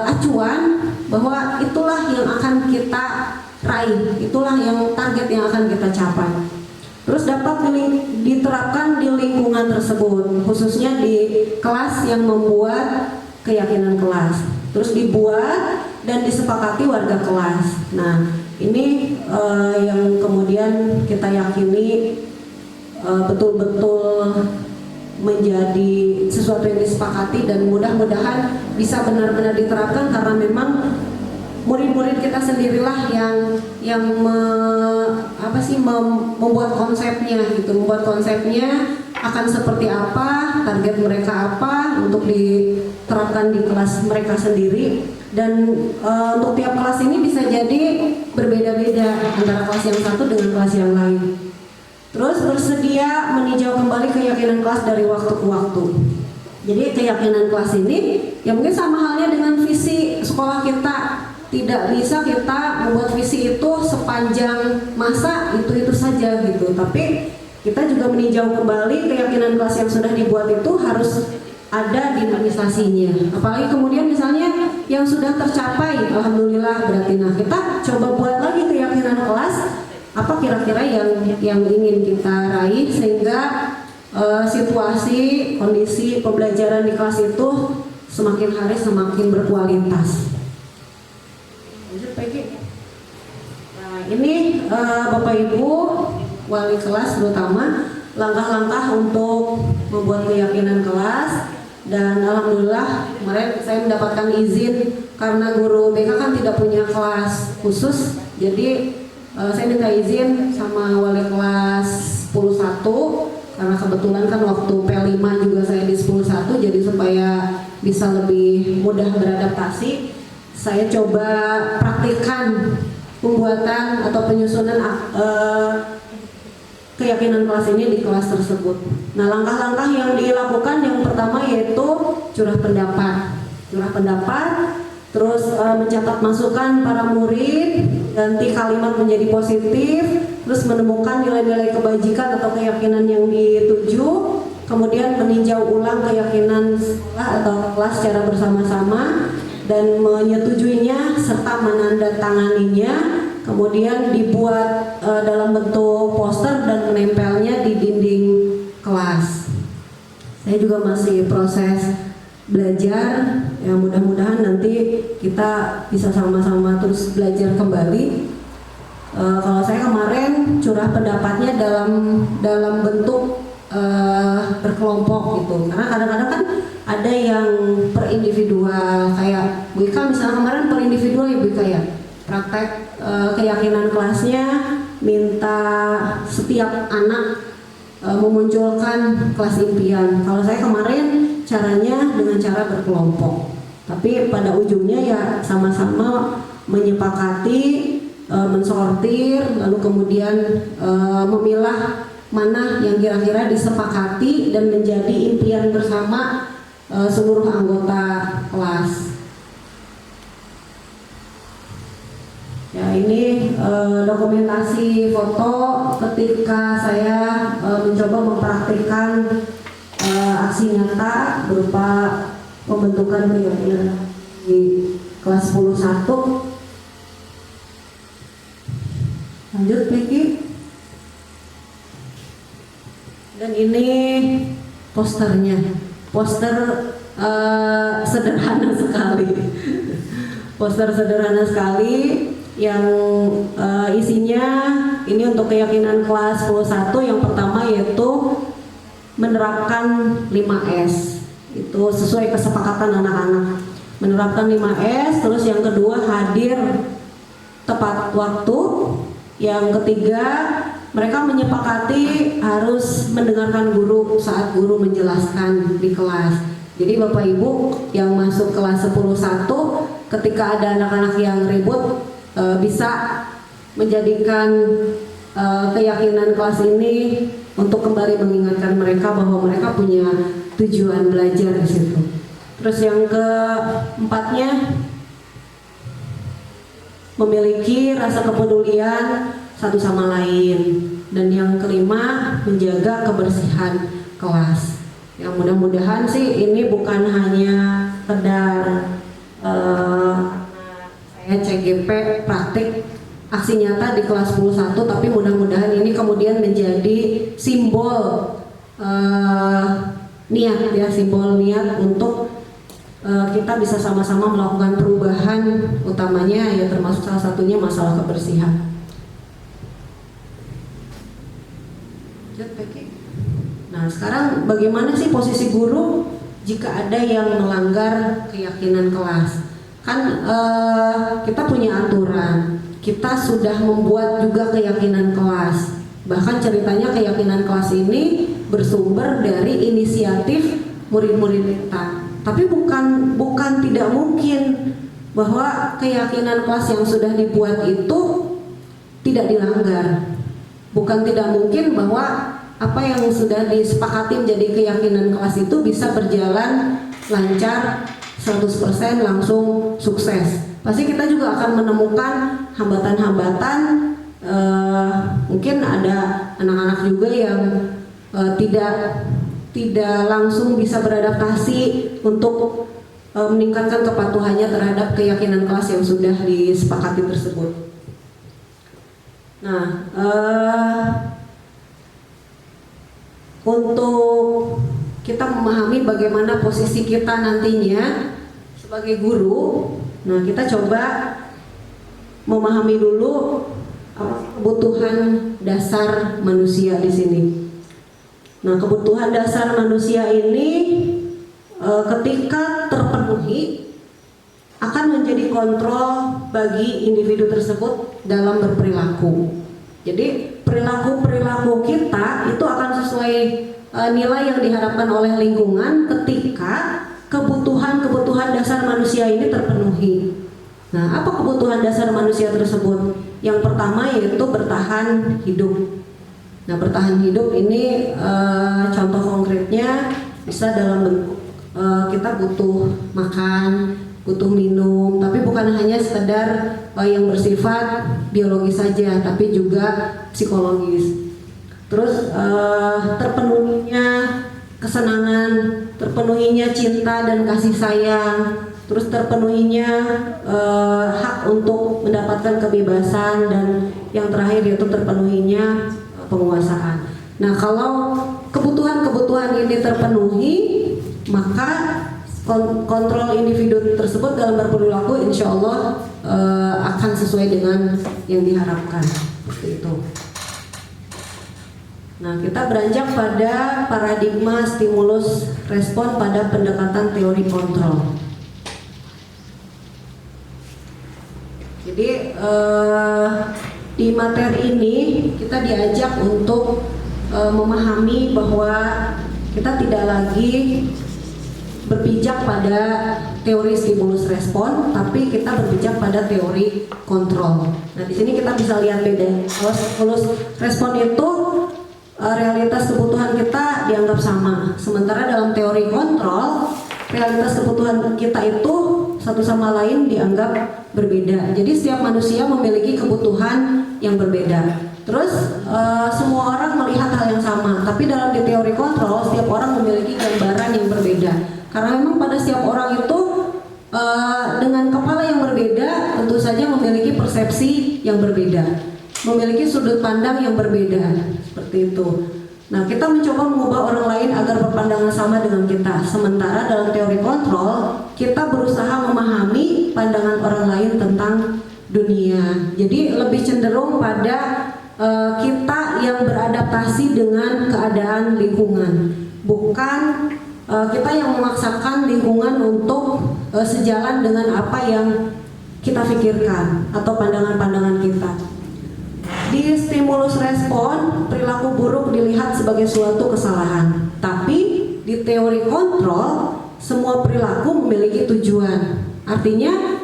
acuan bahwa itulah yang akan kita raih, itulah yang target yang akan kita capai. Terus dapat diterapkan di lingkungan tersebut, khususnya di kelas yang membuat keyakinan kelas. Terus dibuat dan disepakati warga kelas. Nah, ini yang kemudian kita yakini betul-betul menjadi sesuatu yang disepakati dan mudah-mudahan bisa benar-benar diterapkan, karena memang murid-murid kita sendirilah yang membuat konsepnya gitu, membuat konsepnya akan seperti apa, target mereka apa untuk diterapkan di kelas mereka sendiri. Dan untuk tiap kelas ini bisa jadi berbeda-beda antara kelas yang satu dengan kelas yang lain. Terus bersedia meninjau kembali keyakinan kelas dari waktu ke waktu. Jadi keyakinan kelas ini ya mungkin sama halnya dengan visi sekolah kita. Tidak bisa kita membuat visi itu sepanjang masa itu saja gitu. Tapi kita juga meninjau kembali keyakinan kelas yang sudah dibuat itu harus ada dinamisasinya. Apalagi kemudian misalnya yang sudah tercapai, alhamdulillah berarti. Nah, kita coba buat lagi keyakinan kelas apa kira-kira yang ingin kita raih, sehingga situasi, kondisi pembelajaran di kelas itu semakin hari semakin berkualitas. Nah, ini Bapak Ibu wali kelas terutama langkah-langkah untuk membuat keyakinan kelas. Dan alhamdulillah kemarin saya mendapatkan izin karena guru BK kan tidak punya kelas khusus, jadi saya minta izin sama wali kelas 10.1 karena kebetulan kan waktu P5 juga saya di 10.1, jadi supaya bisa lebih mudah beradaptasi, saya coba praktikkan pembuatan atau penyusunan keyakinan kelas ini di kelas tersebut. Nah, langkah-langkah yang dilakukan yang pertama yaitu curah pendapat, terus mencatat masukan para murid, ganti kalimat menjadi positif, terus menemukan nilai-nilai kebajikan atau keyakinan yang dituju, kemudian meninjau ulang keyakinan atau kelas secara bersama-sama dan menyetujuinya serta menandatanganinya. Kemudian dibuat dalam bentuk poster dan menempelnya di dinding kelas. Saya juga masih proses belajar, ya mudah-mudahan nanti kita bisa sama-sama terus belajar kembali. Kalau saya kemarin curah pendapatnya dalam bentuk berkelompok gitu, karena kadang-kadang kan ada yang per individual, kayak Bu Ika misalnya kemarin per individual ya Bu Ika ya, praktek keyakinan kelasnya minta setiap anak memunculkan kelas impian. Kalau saya kemarin caranya dengan cara berkelompok, tapi pada ujungnya ya sama-sama menyepakati, mensortir, lalu kemudian memilah mana yang kira-kira disepakati dan menjadi impian bersama seluruh anggota kelas. Ya, ini dokumentasi foto ketika saya mencoba mempraktikkan aksi nyata berupa pembentukan keyakinan di kelas 10-1. Lanjut Peggy. Dan ini posternya, poster sederhana sekali. Poster sederhana sekali yang isinya ini untuk keyakinan kelas 10-1. Yang pertama yaitu menerapkan 5S. Itu sesuai kesepakatan anak-anak. Menerapkan 5S. Terus yang kedua hadir tepat waktu. Yang ketiga mereka menyepakati harus mendengarkan guru saat guru menjelaskan di kelas. Jadi Bapak Ibu yang masuk kelas 10-1, ketika ada anak-anak yang ribut, bisa menjadikan keyakinan kelas ini untuk kembali mengingatkan mereka bahwa mereka punya tujuan belajar di situ. Terus yang keempatnya, memiliki rasa kepedulian satu sama lain. Dan yang kelima, menjaga kebersihan kelas. Yang mudah-mudahan sih ini bukan hanya sekedar saya CGP praktik aksi nyata di kelas 10-1, tapi mudah-mudahan ini kemudian menjadi simbol niat ya, simbol niat untuk kita bisa sama-sama melakukan perubahan, utamanya ya termasuk salah satunya masalah kebersihan. Nah, sekarang bagaimana sih posisi guru jika ada yang melanggar keyakinan kelas? Kan kita punya aturan, kita sudah membuat juga keyakinan kelas. Bahkan ceritanya keyakinan kelas ini bersumber dari inisiatif murid-murid kita. Tapi bukan tidak mungkin bahwa keyakinan kelas yang sudah dibuat itu tidak dilanggar. Bukan tidak mungkin bahwa apa yang sudah disepakati menjadi keyakinan kelas itu bisa berjalan lancar 100% langsung sukses. Pasti kita juga akan menemukan hambatan-hambatan. Mungkin ada anak-anak juga yang tidak langsung bisa beradaptasi untuk meningkatkan kepatuhannya terhadap keyakinan kelas yang sudah disepakati tersebut. Nah, untuk kita memahami bagaimana posisi kita nantinya sebagai guru, nah kita coba memahami dulu kebutuhan dasar manusia di sini. Nah, kebutuhan dasar manusia ini ketika terpenuhi akan menjadi kontrol bagi individu tersebut dalam berperilaku. Jadi perilaku kita itu akan sesuai nilai yang diharapkan oleh lingkungan ketika kebutuhan dasar manusia ini terpenuhi. Nah, apa kebutuhan dasar manusia tersebut? Yang pertama yaitu bertahan hidup. Nah, bertahan hidup ini contoh konkretnya bisa dalam bentuk kita butuh makan, butuh minum, tapi bukan hanya sekedar yang bersifat biologis saja, tapi juga psikologis. Terus terpenuhinya kesenangan, terpenuhinya cinta dan kasih sayang, terus terpenuhinya hak untuk mendapatkan kebebasan, dan yang terakhir yaitu terpenuhinya penguasaan. Nah, kalau kebutuhan-kebutuhan ini terpenuhi, maka kontrol individu tersebut dalam berperilaku insya Allah akan sesuai dengan yang diharapkan, seperti itu. Nah, kita beranjak pada paradigma stimulus respon pada pendekatan teori kontrol. Jadi di materi ini kita diajak untuk memahami bahwa kita tidak lagi berpijak pada teori stimulus respon, tapi kita berpijak pada teori kontrol. Nah, di sini kita bisa lihat beda. Kalau stimulus respon itu realitas kebutuhan kita dianggap sama, sementara dalam teori kontrol realitas kebutuhan kita itu satu sama lain dianggap berbeda. Jadi setiap manusia memiliki kebutuhan yang berbeda. Terus semua orang melihat hal yang sama, tapi dalam di teori kontrol setiap orang memiliki gambaran Karena memang pada setiap orang itu dengan kepala yang berbeda tentu saja memiliki persepsi yang berbeda, memiliki sudut pandang yang berbeda, seperti itu. Nah, kita mencoba mengubah orang lain agar berpandangan sama dengan kita. Sementara dalam teori kontrol, kita berusaha memahami pandangan orang lain tentang dunia. Jadi lebih cenderung pada kita yang beradaptasi dengan keadaan lingkungan, bukan kita yang memaksakan lingkungan untuk sejalan dengan apa yang kita pikirkan atau pandangan-pandangan kita. Di stimulus respon, perilaku buruk dilihat sebagai suatu kesalahan. Tapi di teori kontrol, semua perilaku memiliki tujuan. Artinya,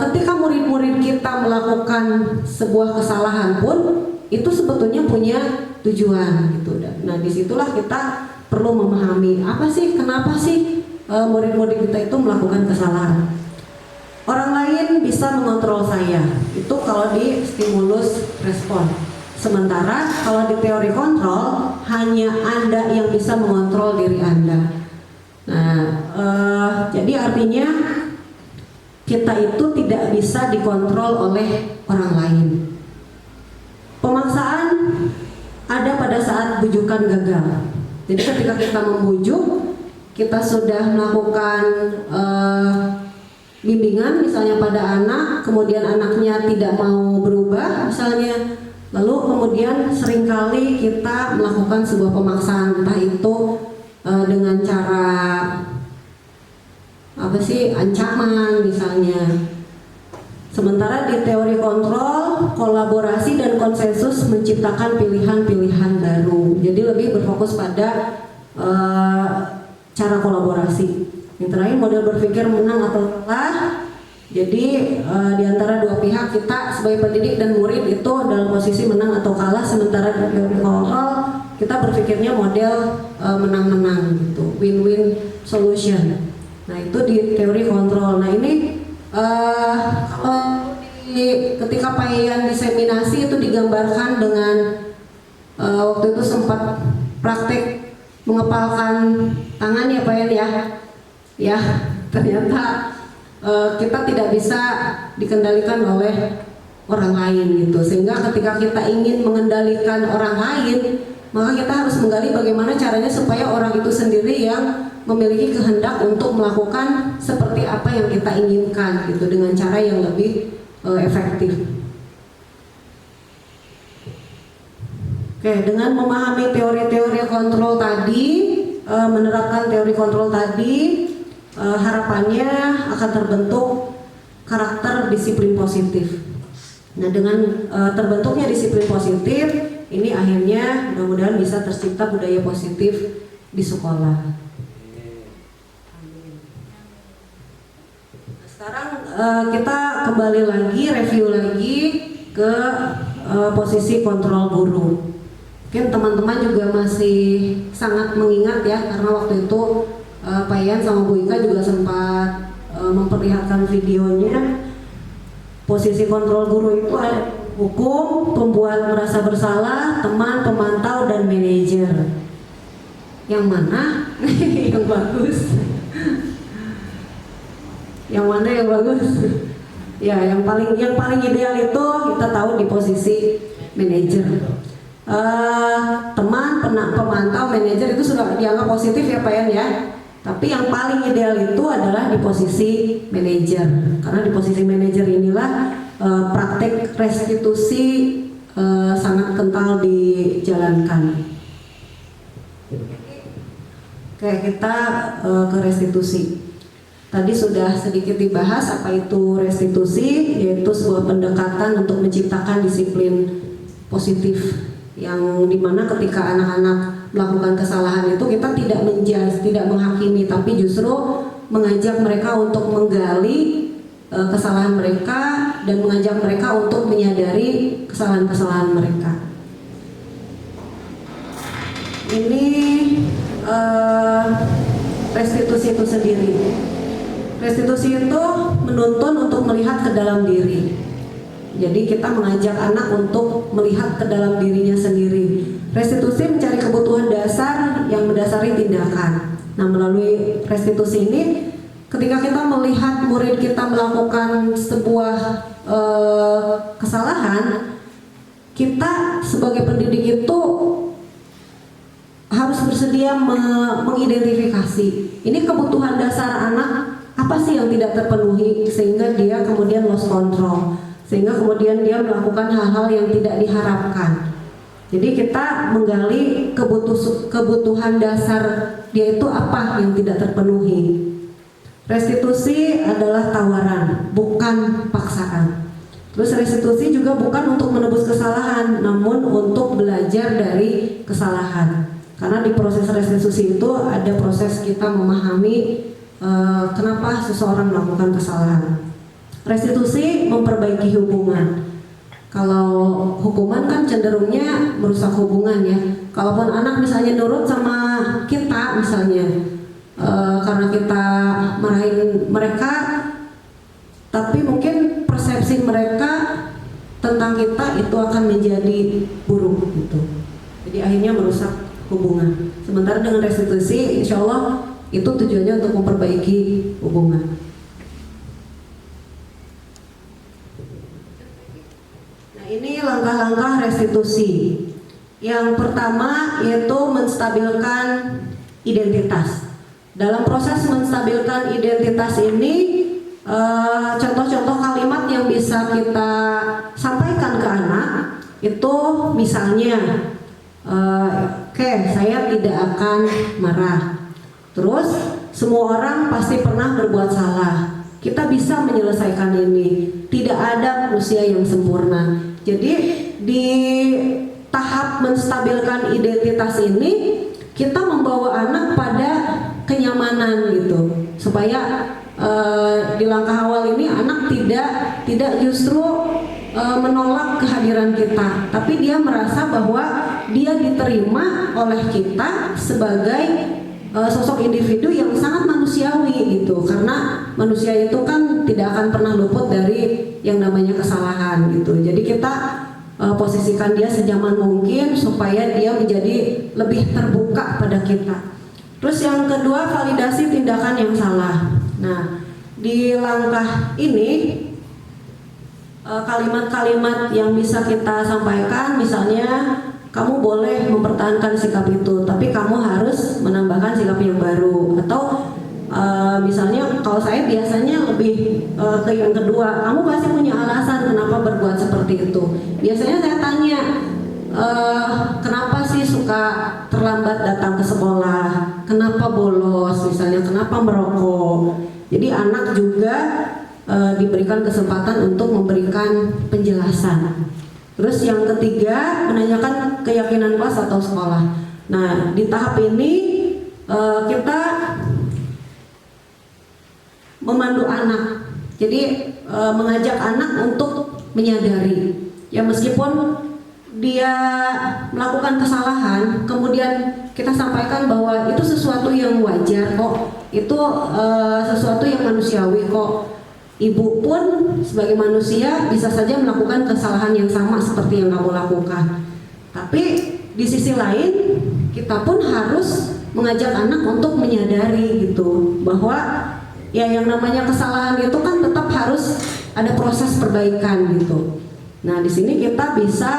ketika murid-murid kita melakukan sebuah kesalahan pun, itu sebetulnya punya tujuan gitu. Nah, disitulah kita perlu memahami apa sih, kenapa sih murid-murid kita itu melakukan kesalahan. Orang lain bisa mengontrol saya, itu kalau di stimulus respon. Sementara kalau di teori kontrol, hanya Anda yang bisa mengontrol diri Anda. Nah, jadi artinya kita itu tidak bisa dikontrol oleh orang lain. Pemaksaan ada pada saat bujukan gagal. Jadi ketika kita membujuk, kita sudah melakukan bimbingan misalnya pada anak, kemudian anaknya tidak mau berubah misalnya, lalu kemudian seringkali kita melakukan sebuah pemaksaan, entah itu dengan cara ancaman misalnya. Sementara di teori kontrol, kolaborasi dan konsensus menciptakan pilihan-pilihan baru. Jadi lebih berfokus pada cara kolaborasi. Yang terakhir, model berpikir menang atau kalah. Jadi di antara dua pihak, kita sebagai pendidik dan murid itu dalam posisi menang atau kalah. Sementara di teori kontrol, kita berpikirnya model menang-menang gitu, win-win solution. Nah, itu di teori kontrol. Nah, ini ketika Pak Ian diseminasi itu digambarkan dengan waktu itu sempat praktek mengepalkan tangan ya Pak Ian ya ternyata kita tidak bisa dikendalikan oleh orang lain gitu, sehingga ketika kita ingin mengendalikan orang lain, maka kita harus menggali bagaimana caranya supaya orang itu sendiri yang memiliki kehendak untuk melakukan seperti apa yang kita inginkan gitu, dengan cara yang lebih efektif. Oke, dengan memahami teori-teori kontrol tadi, menerapkan teori kontrol tadi, harapannya akan terbentuk karakter disiplin positif. Nah, dengan terbentuknya disiplin positif, ini akhirnya mudah-mudahan bisa tercipta budaya positif di sekolah. Sekarang kita kembali lagi, review lagi ke posisi kontrol guru. Mungkin teman-teman juga masih sangat mengingat ya, karena waktu itu Pak Ian sama Bu Ika juga sempat memperlihatkan videonya. Posisi kontrol guru itu ada hukum, pembuat merasa bersalah, teman, pemantau, dan manajer. Yang mana yang bagus? Yang mana yang bagus? Ya, yang paling ideal itu kita tahu di posisi manajer. Teman, pemantau, manajer itu sudah dianggap positif ya Pak Ian ya. Tapi yang paling ideal itu adalah di posisi manajer, karena di posisi manajer inilah praktek restitusi sangat kental dijalankan. Oke, kita ke restitusi. Tadi sudah sedikit dibahas apa itu restitusi, yaitu sebuah pendekatan untuk menciptakan disiplin positif, yang dimana ketika anak-anak melakukan kesalahan itu kita tidak menjudge, tidak menghakimi, tapi justru mengajak mereka untuk menggali kesalahan mereka dan mengajak mereka untuk menyadari kesalahan-kesalahan mereka. Ini restitusi itu sendiri. Restitusi itu menuntun untuk melihat ke dalam diri. Jadi kita mengajak anak untuk melihat ke dalam dirinya sendiri. Restitusi mencari kebutuhan dasar yang mendasari tindakan. Nah, melalui restitusi ini, ketika kita melihat murid kita melakukan sebuah kesalahan, kita sebagai pendidik itu harus bersedia mengidentifikasi ini kebutuhan dasar anak apa sih yang tidak terpenuhi sehingga dia kemudian lost control, sehingga kemudian dia melakukan hal-hal yang tidak diharapkan. Jadi kita menggali kebutuhan dasar dia itu apa yang tidak terpenuhi. Restitusi adalah tawaran, bukan paksaan. Terus restitusi juga bukan untuk menebus kesalahan, namun untuk belajar dari kesalahan. Karena di proses restitusi itu ada proses kita memahami kenapa seseorang melakukan kesalahan. Restitusi memperbaiki hubungan. Kalau hukuman kan cenderungnya merusak hubungan ya. Kalaupun anak misalnya nurut sama kita misalnya, karena kita marahin mereka, tapi mungkin persepsi mereka tentang kita itu akan menjadi buruk gitu. Jadi akhirnya merusak hubungan. Sementara dengan restitusi, insya Allah itu tujuannya untuk memperbaiki hubungan. Nah, ini langkah-langkah restitusi. Yang pertama yaitu menstabilkan identitas. Dalam proses menstabilkan identitas ini, contoh-contoh kalimat yang bisa kita sampaikan ke anak itu misalnya, oke, saya tidak akan marah. Terus semua orang pasti pernah berbuat salah. Kita bisa menyelesaikan ini. Tidak ada manusia yang sempurna. Jadi di tahap menstabilkan identitas ini kita membawa anak pada kenyamanan gitu, supaya di langkah awal ini anak tidak justru menolak kehadiran kita, tapi dia merasa bahwa dia diterima oleh kita sebagai sosok individu yang sangat manusiawi gitu, karena manusia itu kan tidak akan pernah luput dari yang namanya kesalahan gitu. Jadi kita posisikan dia sejaman mungkin supaya dia menjadi lebih terbuka pada kita. Terus yang kedua, validasi tindakan yang salah. Nah, di langkah ini kalimat-kalimat yang bisa kita sampaikan, misalnya kamu boleh mempertahankan sikap itu, tapi kamu harus menambahkan sikap yang baru. Atau misalnya kalau saya biasanya lebih ke yang kedua, kamu pasti punya alasan kenapa berbuat seperti itu. Biasanya saya tanya, kenapa sih suka terlambat datang ke sekolah, kenapa bolos misalnya, kenapa merokok. Jadi anak juga diberikan kesempatan untuk memberikan penjelasan. Terus yang ketiga, menanyakan keyakinan kelas atau sekolah. Nah, di tahap ini kita memandu anak. Jadi mengajak anak untuk menyadari, ya meskipun dia melakukan kesalahan, kemudian kita sampaikan bahwa itu sesuatu yang wajar kok, itu sesuatu yang manusiawi kok. Ibu pun sebagai manusia bisa saja melakukan kesalahan yang sama seperti yang kamu lakukan. Tapi di sisi lain kita pun harus mengajak anak untuk menyadari gitu, bahwa ya yang namanya kesalahan itu kan tetap harus ada proses perbaikan gitu. Nah, di sini kita bisa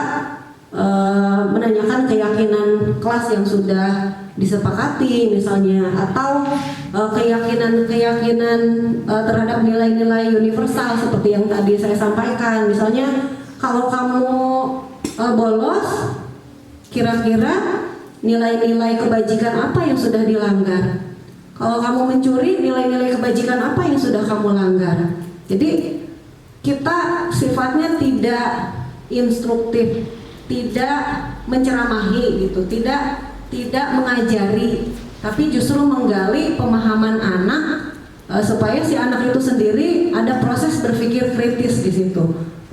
menanyakan keyakinan kelas yang sudah disepakati misalnya, atau keyakinan terhadap nilai-nilai universal seperti yang tadi saya sampaikan. Misalnya kalau kamu bolos, kira-kira nilai-nilai kebajikan apa yang sudah dilanggar? Kalau kamu mencuri, nilai-nilai kebajikan apa yang sudah kamu langgar? Jadi kita sifatnya tidak instruktif, tidak menceramahi gitu, tidak mengajari, tapi justru menggali pemahaman anak supaya si anak itu sendiri ada proses berpikir kritis di situ.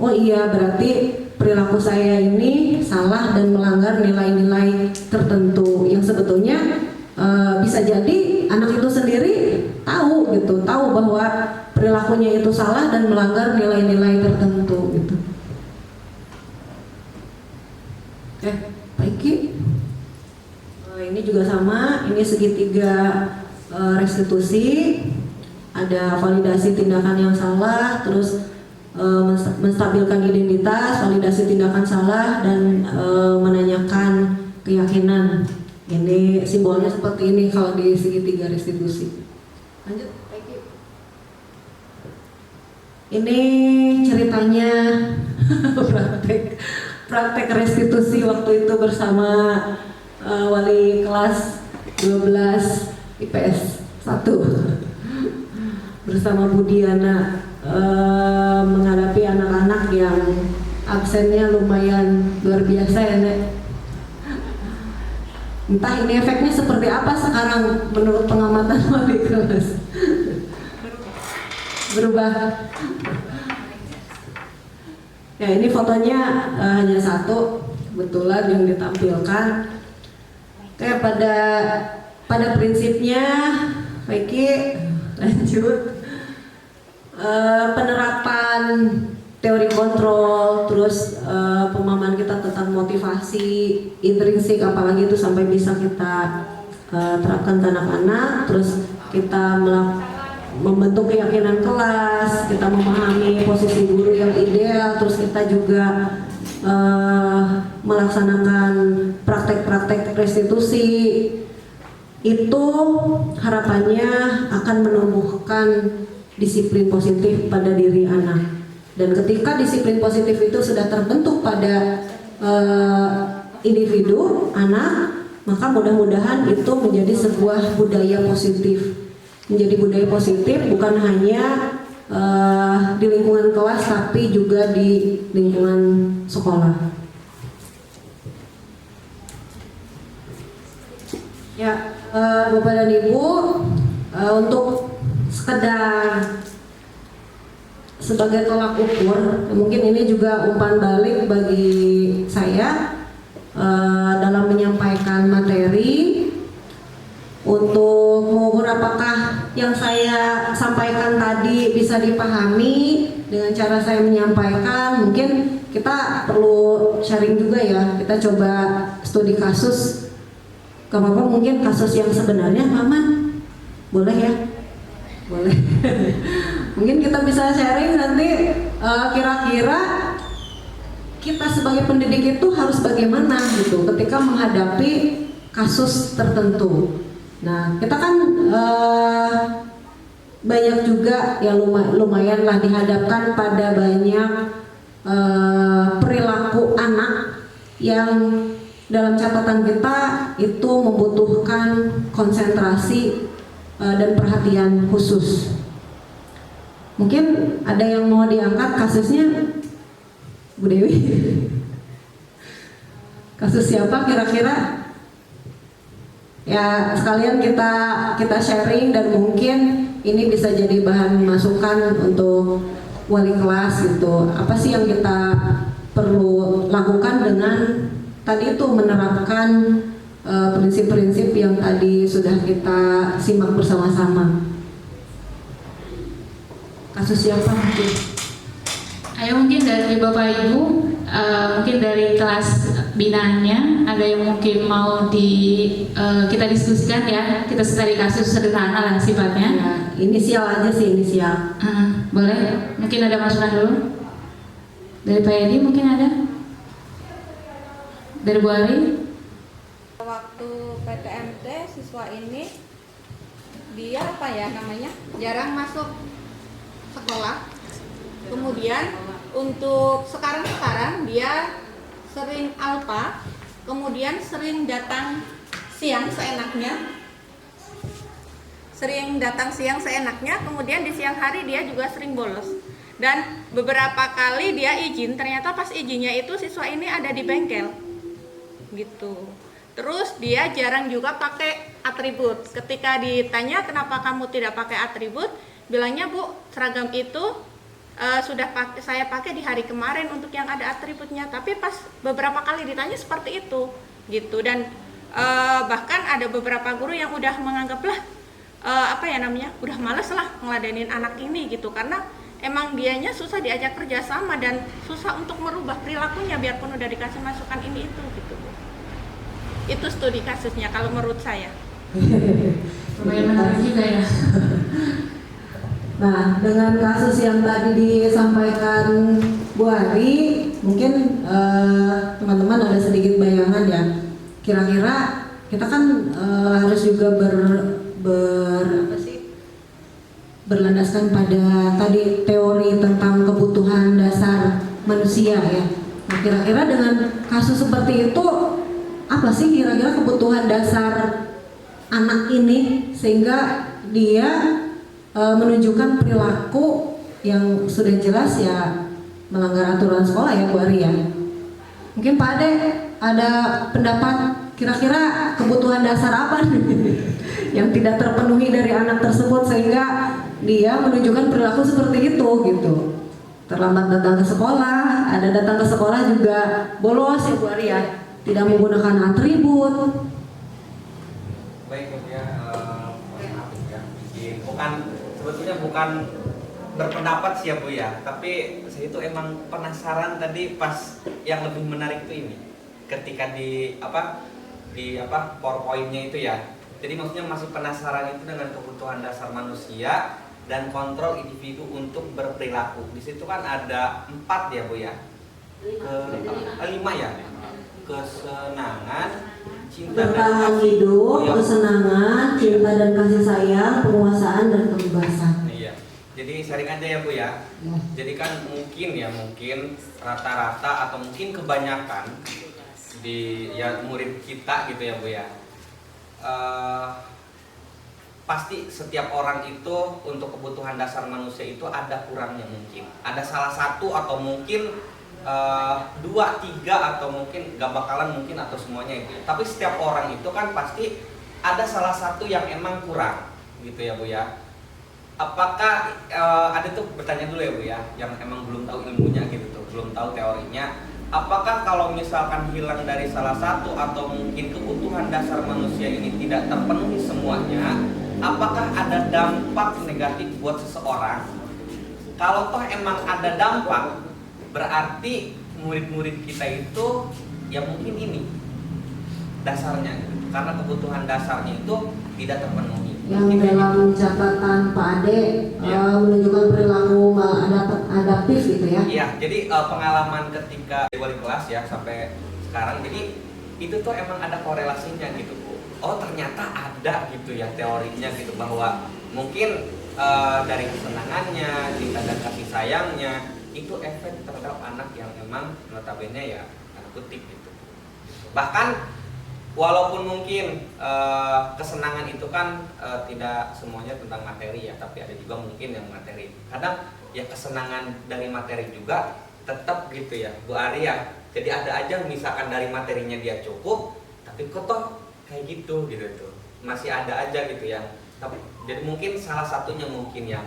Oh iya, berarti perilaku saya ini salah dan melanggar nilai-nilai tertentu yang sebetulnya bisa jadi anak itu sendiri tahu gitu, tahu bahwa perilakunya itu salah dan melanggar nilai-nilai tertentu gitu. juga sama, ini segitiga restitusi, ada validasi tindakan yang salah, terus menstabilkan identitas, validasi tindakan salah, dan menanyakan keyakinan. Ini simbolnya seperti ini kalau di segitiga restitusi. Lanjut. Ini ceritanya praktek restitusi waktu itu bersama wali kelas 12 IPS 1 bersama Budiana, menghadapi anak-anak yang absennya lumayan luar biasa ya Nek. Entah ini efeknya seperti apa sekarang menurut pengamatan wali kelas. Berubah. Ya ini fotonya hanya satu kebetulan yang ditampilkan. Kayak pada prinsipnya, Vicky lanjut. Penerapan teori kontrol, terus pemahaman kita tentang motivasi intrinsik, apalagi itu sampai bisa kita terapkan ke anak-anak, terus kita membentuk keyakinan kelas, kita memahami posisi guru yang ideal, terus kita juga melaksanakan praktek-praktek restitusi. Itu harapannya akan menumbuhkan disiplin positif pada diri anak. Dan ketika disiplin positif itu sudah terbentuk pada individu anak, maka mudah-mudahan itu menjadi sebuah budaya positif. Menjadi budaya positif bukan hanya di lingkungan kelas, tapi juga di lingkungan sekolah. Ya, Bapak dan Ibu, untuk sekedar sebagai tolak ukur, mungkin ini juga umpan balik bagi saya dalam menyampaikan materi untuk mengukur apakah yang saya sampaikan tadi bisa dipahami dengan cara saya menyampaikan. Mungkin kita perlu sharing juga ya, kita coba studi kasus. Gak apa-apa, mungkin kasus yang sebenarnya aman, boleh ya? Boleh. Mungkin kita bisa sharing nanti kira-kira kita sebagai pendidik itu harus bagaimana gitu ketika menghadapi kasus tertentu. Nah, kita kan banyak juga ya lumayan lah dihadapkan pada banyak perilaku anak yang dalam catatan kita itu membutuhkan konsentrasi dan perhatian khusus. Mungkin ada yang mau diangkat kasusnya, Bu Dewi. Kasus siapa kira-kira? Ya sekalian kita sharing, dan mungkin ini bisa jadi bahan masukan untuk wali kelas gitu. Apa sih yang kita perlu lakukan dengan tadi itu menerapkan prinsip-prinsip yang tadi sudah kita simak bersama-sama. Kasus siapa mungkin? Ayo mungkin dari Bapak Ibu, mungkin dari kelas binaannya ada yang mungkin mau kita diskusikan ya. Kita cari kasus sederhana lah sifatnya. Ya, inisial aja sih, inisial. Boleh? Mungkin ada masukan dulu dari Pak Edi, mungkin ada? Dari Bu Ari? Waktu PTMT siswa ini dia apa ya namanya, jarang masuk sekolah. Kemudian untuk sekarang dia sering alpa, kemudian sering datang siang seenaknya, kemudian di siang hari dia juga sering bolos. Dan beberapa kali dia izin, ternyata pas izinnya itu siswa ini ada di bengkel gitu. Terus dia jarang juga pakai atribut. Ketika ditanya kenapa kamu tidak pakai atribut, bilangnya Bu, seragam itu saya pakai di hari kemarin untuk yang ada atributnya. Tapi pas beberapa kali ditanya seperti itu gitu. Dan bahkan ada beberapa guru yang udah menganggap lah udah males lah ngeladenin anak ini gitu, karena emang dianya susah diajak kerjasama dan susah untuk merubah perilakunya biarpun udah dikasih masukan ini itu gitu Bu. Itu studi kasusnya kalau menurut saya. Lumayan menarik juga ya. Nah, dengan kasus yang tadi disampaikan Bu Ari, mungkin teman-teman ada sedikit bayangan ya. Kira-kira kita kan harus juga berlandaskan pada tadi teori tentang kebutuhan dasar manusia ya. Nah, kira-kira dengan kasus seperti itu apa sih kira-kira kebutuhan dasar anak ini sehingga dia menunjukkan perilaku yang sudah jelas ya melanggar aturan sekolah ya Bu Ari ya. Mungkin Pak Ade ada pendapat kira-kira kebutuhan dasar apa yang tidak terpenuhi dari anak tersebut sehingga dia menunjukkan perilaku seperti itu gitu. Terlambat datang ke sekolah, ada datang ke sekolah juga bolos ya Bu Ari ya, tidak menggunakan atribut. Baik Bu ya, maaf ya, sebetulnya bukan berpendapat sih ya Bu ya, tapi saya itu emang penasaran tadi pas yang lebih menarik itu ini, ketika di PowerPoint-nya itu ya. Jadi maksudnya masih penasaran itu dengan kebutuhan dasar manusia dan kontrol individu untuk berperilaku. Di situ kan ada 4 ya Bu ya, 5 ya, kesenangan, cinta dan Bertahan kasih hidup, ya. kesenangan, cinta dan kasih sayang, penguasaan dan kebebasan. Iya. Jadi sharing aja ya Bu ya. Ya. Jadi kan mungkin rata-rata atau mungkin kebanyakan di ya murid kita gitu ya Bu ya. Pasti setiap orang itu untuk kebutuhan dasar manusia itu ada kurangnya mungkin. Ada salah satu atau mungkin 2, 3 atau mungkin gak bakalan mungkin atau semuanya itu. Tapi setiap orang itu kan pasti ada salah satu yang emang kurang gitu ya Bu ya. Apakah ada tuh bertanya dulu ya Bu ya, yang emang belum tahu ilmunya gitu tuh, belum tahu teorinya. Apakah kalau misalkan hilang dari salah satu atau mungkin kebutuhan dasar manusia ini tidak terpenuhi semuanya, apakah ada dampak negatif buat seseorang? Kalau toh emang ada dampak, berarti murid-murid kita itu ya mungkin ini dasarnya gitu. Karena kebutuhan dasarnya itu tidak terpenuhi. Yang Mungkin dalam gitu. catatan Pak Ade Ya. menunjukkan perilaku adaptif gitu ya. Iya, jadi pengalaman ketika di wali kelas ya sampai sekarang, jadi itu tuh emang ada korelasinya gitu Bu. Oh ternyata ada gitu ya teorinya gitu, bahwa mungkin dari kesenangannya, cinta dan kasih sayangnya itu efek terhadap anak yang emang notabene ya tanda kutip gitu. Bahkan walaupun mungkin kesenangan itu kan tidak semuanya tentang materi ya, tapi ada juga mungkin yang materi. Kadang ya kesenangan dari materi juga tetap gitu ya Bu Ari ya. Jadi ada aja misalkan dari materinya dia cukup, tapi kok toh kayak gitu tuh. Masih ada aja gitu ya. Tapi jadi mungkin salah satunya mungkin yang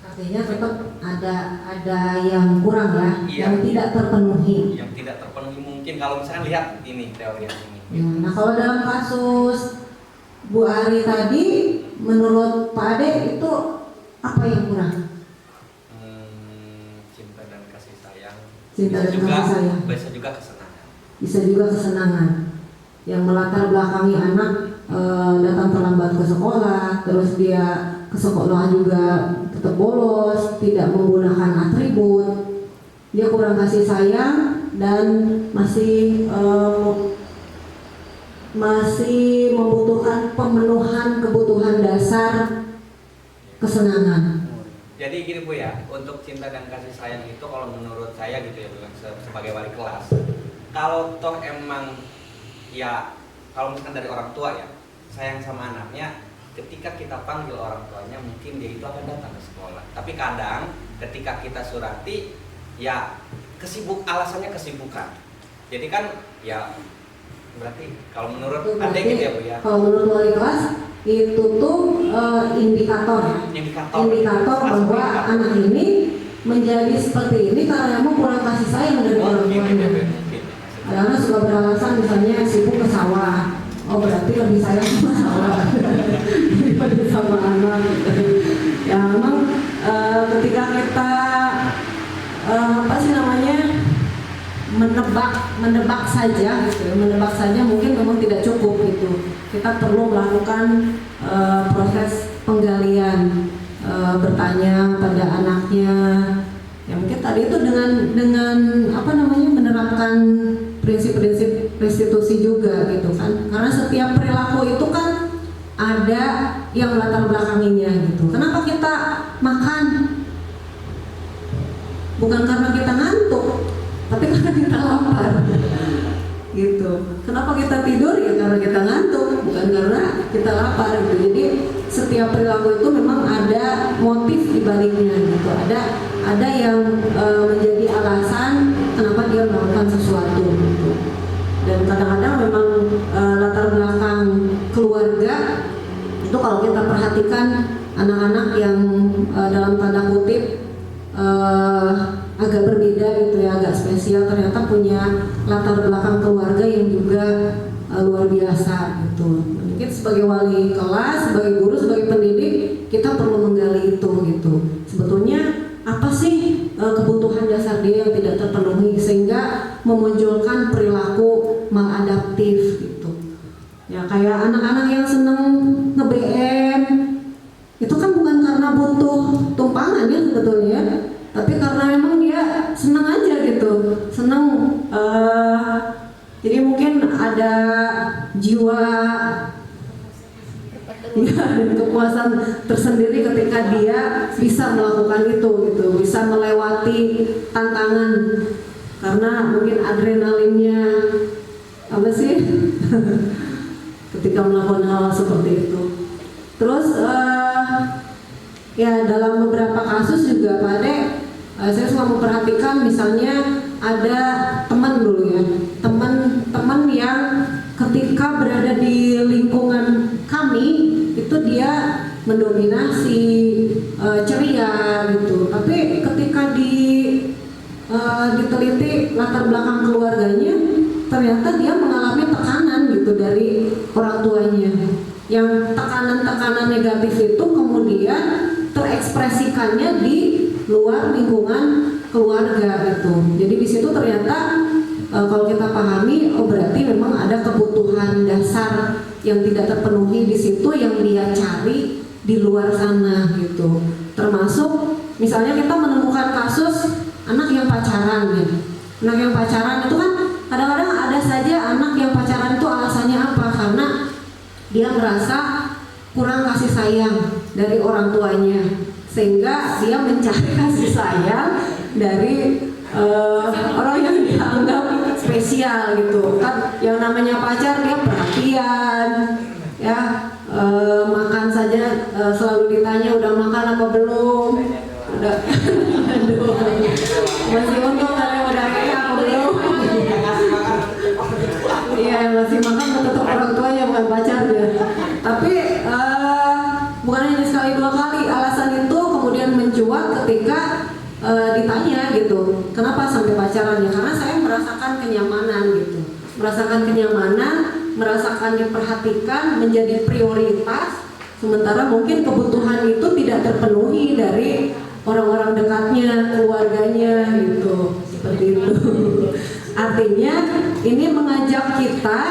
Artinya tetap ada yang kurang ya, Iya. yang tidak terpenuhi. yang tidak terpenuhi mungkin kalau misalkan lihat ini teori yang ini. Nah, kalau dalam kasus Bu Ari tadi, menurut Pak Ade itu apa yang kurang? Cinta dan kasih sayang. Cinta dan juga, kasih sayang. Bisa juga kesenangan. Bisa juga kesenangan yang melatar belakangi anak datang terlambat ke sekolah, terus dia ke sekolah juga tetap bolos, tidak menggunakan atribut, dia kurang kasih sayang dan masih membutuhkan pemenuhan kebutuhan dasar kesenangan. Jadi gini Bu ya, untuk cinta dan kasih sayang itu kalau menurut saya gitu ya Bu, sebagai wali kelas, kalau toh emang ya kalau misalkan dari orang tua ya sayang sama anaknya, ketika kita panggil orang tuanya mungkin dia itu akan datang ke sekolah. Tapi kadang ketika kita surati ya alasannya kesibukan. Jadi kan ya berarti kalau menurut Itu Ade berarti gitu ya Bu ya. kalau menurut wali kelas itu tuh indikator ya. Indikator bahwa anak ini menjadi seperti ini karena memang kurang kasih sayang dari orang tuanya. Karena suka beralasan misalnya sibuk ke sawah, oh berarti lebih sayang sama sawah daripada sama anak. Ya memang ketika kita menebak menebak saja gitu ya, menebak saja mungkin memang tidak cukup gitu. Kita perlu melakukan proses penggalian, bertanya pada anaknya. Ya mungkin tadi itu dengan menerapkan prinsip-prinsip restitusi juga gitu kan. Karena setiap perilaku itu kan ada yang latar belakanginya gitu. Kenapa kita makan? Bukan karena kita ngantuk, tapi karena kita lapar gitu. Kenapa kita tidur? Ya karena kita ngantuk, bukan karena kita lapar gitu. Jadi setiap perilaku itu memang ada motif di baliknya gitu. Ada yang menjadi alasan kenapa dia melakukan sesuatu gitu. Dan kadang-kadang memang latar belakang keluarga itu kalau kita perhatikan anak-anak yang dalam tanda kutip agak berbeda gitu ya, agak spesial, ternyata punya latar belakang keluarga yang juga luar biasa gitu. Mungkin sebagai wali kelas, sebagai guru, sebagai pendidik, kita perlu menggali itu gitu. Sebetulnya apa sih kebutuhan dasar dia yang tidak terpenuhi sehingga memunculkan perilaku maladaptif gitu. Ya kayak anak-anak yang seneng nge-BM itu kan bukan karena butuh tumpangan ya sebetulnya, tapi karena memang dia senang aja gitu, senang. Jadi mungkin ada jiwa dan kepuasan tersendiri ketika dia bisa melakukan itu gitu, bisa melewati tantangan karena mungkin adrenalinnya apa sih ketika melakukan hal seperti itu. Terus ya dalam beberapa kasus juga Pak Ade, saya suka memperhatikan misalnya ada teman dulu ya, teman yang ketika berada di lingkungan kami itu dia mendominasi, ceria gitu. Tapi ketika diteliti latar belakang keluarganya, ternyata dia mengalami tekanan gitu dari orang tuanya. Yang tekanan-tekanan negatif itu kemudian terekspresikannya di luar lingkungan keluarga gitu. Jadi di situ ternyata kalau kita pahami, oh berarti memang ada kebutuhan dasar yang tidak terpenuhi di situ yang dia cari di luar sana gitu. Termasuk misalnya kita menemukan kasus anak yang pacaran ya. Anak yang pacaran itu kan kadang-kadang ada saja anak yang pacaran itu alasannya apa? Karena dia merasa kurang kasih sayang dari orang tuanya, sehingga dia mencari kasih sayang dari orang yang dianggap spesial gitu kan. Yang namanya pacar dia perhatian ya, makan saja selalu ditanya udah makan apa belum, udah aduh masih untung kalian udah kayak apa belum. Iya masih makan tetap orang tuanya bukan pacarnya. Tapi bukan hanya sekali dua kali alasan itu kemudian mencuat ketika ditanya gitu, kenapa sampai pacaran ya? Karena saya merasakan kenyamanan gitu, merasakan kenyamanan, merasakan diperhatikan, menjadi prioritas. Sementara mungkin kebutuhan itu tidak terpenuhi dari orang-orang dekatnya, keluarganya gitu, seperti itu. Artinya ini mengajak kita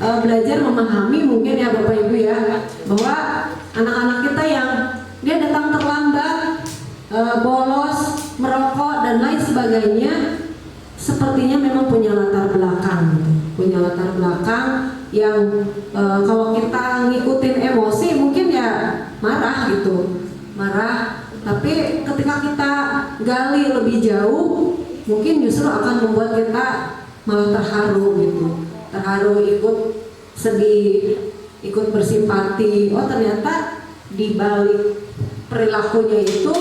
belajar memahami mungkin ya Bapak Ibu ya, bahwa anak-anak kita yang dia datang terlambat, bolos, merokok dan lain sebagainya, sepertinya memang punya latar belakang, punya latar belakang yang kalau kita ngikutin emosi mungkin ya marah gitu, marah. Tapi ketika kita gali lebih jauh, mungkin justru akan membuat kita malah terharu gitu, terharu, ikut sedih, ikut bersimpati. Oh ternyata di balik perilakunya itu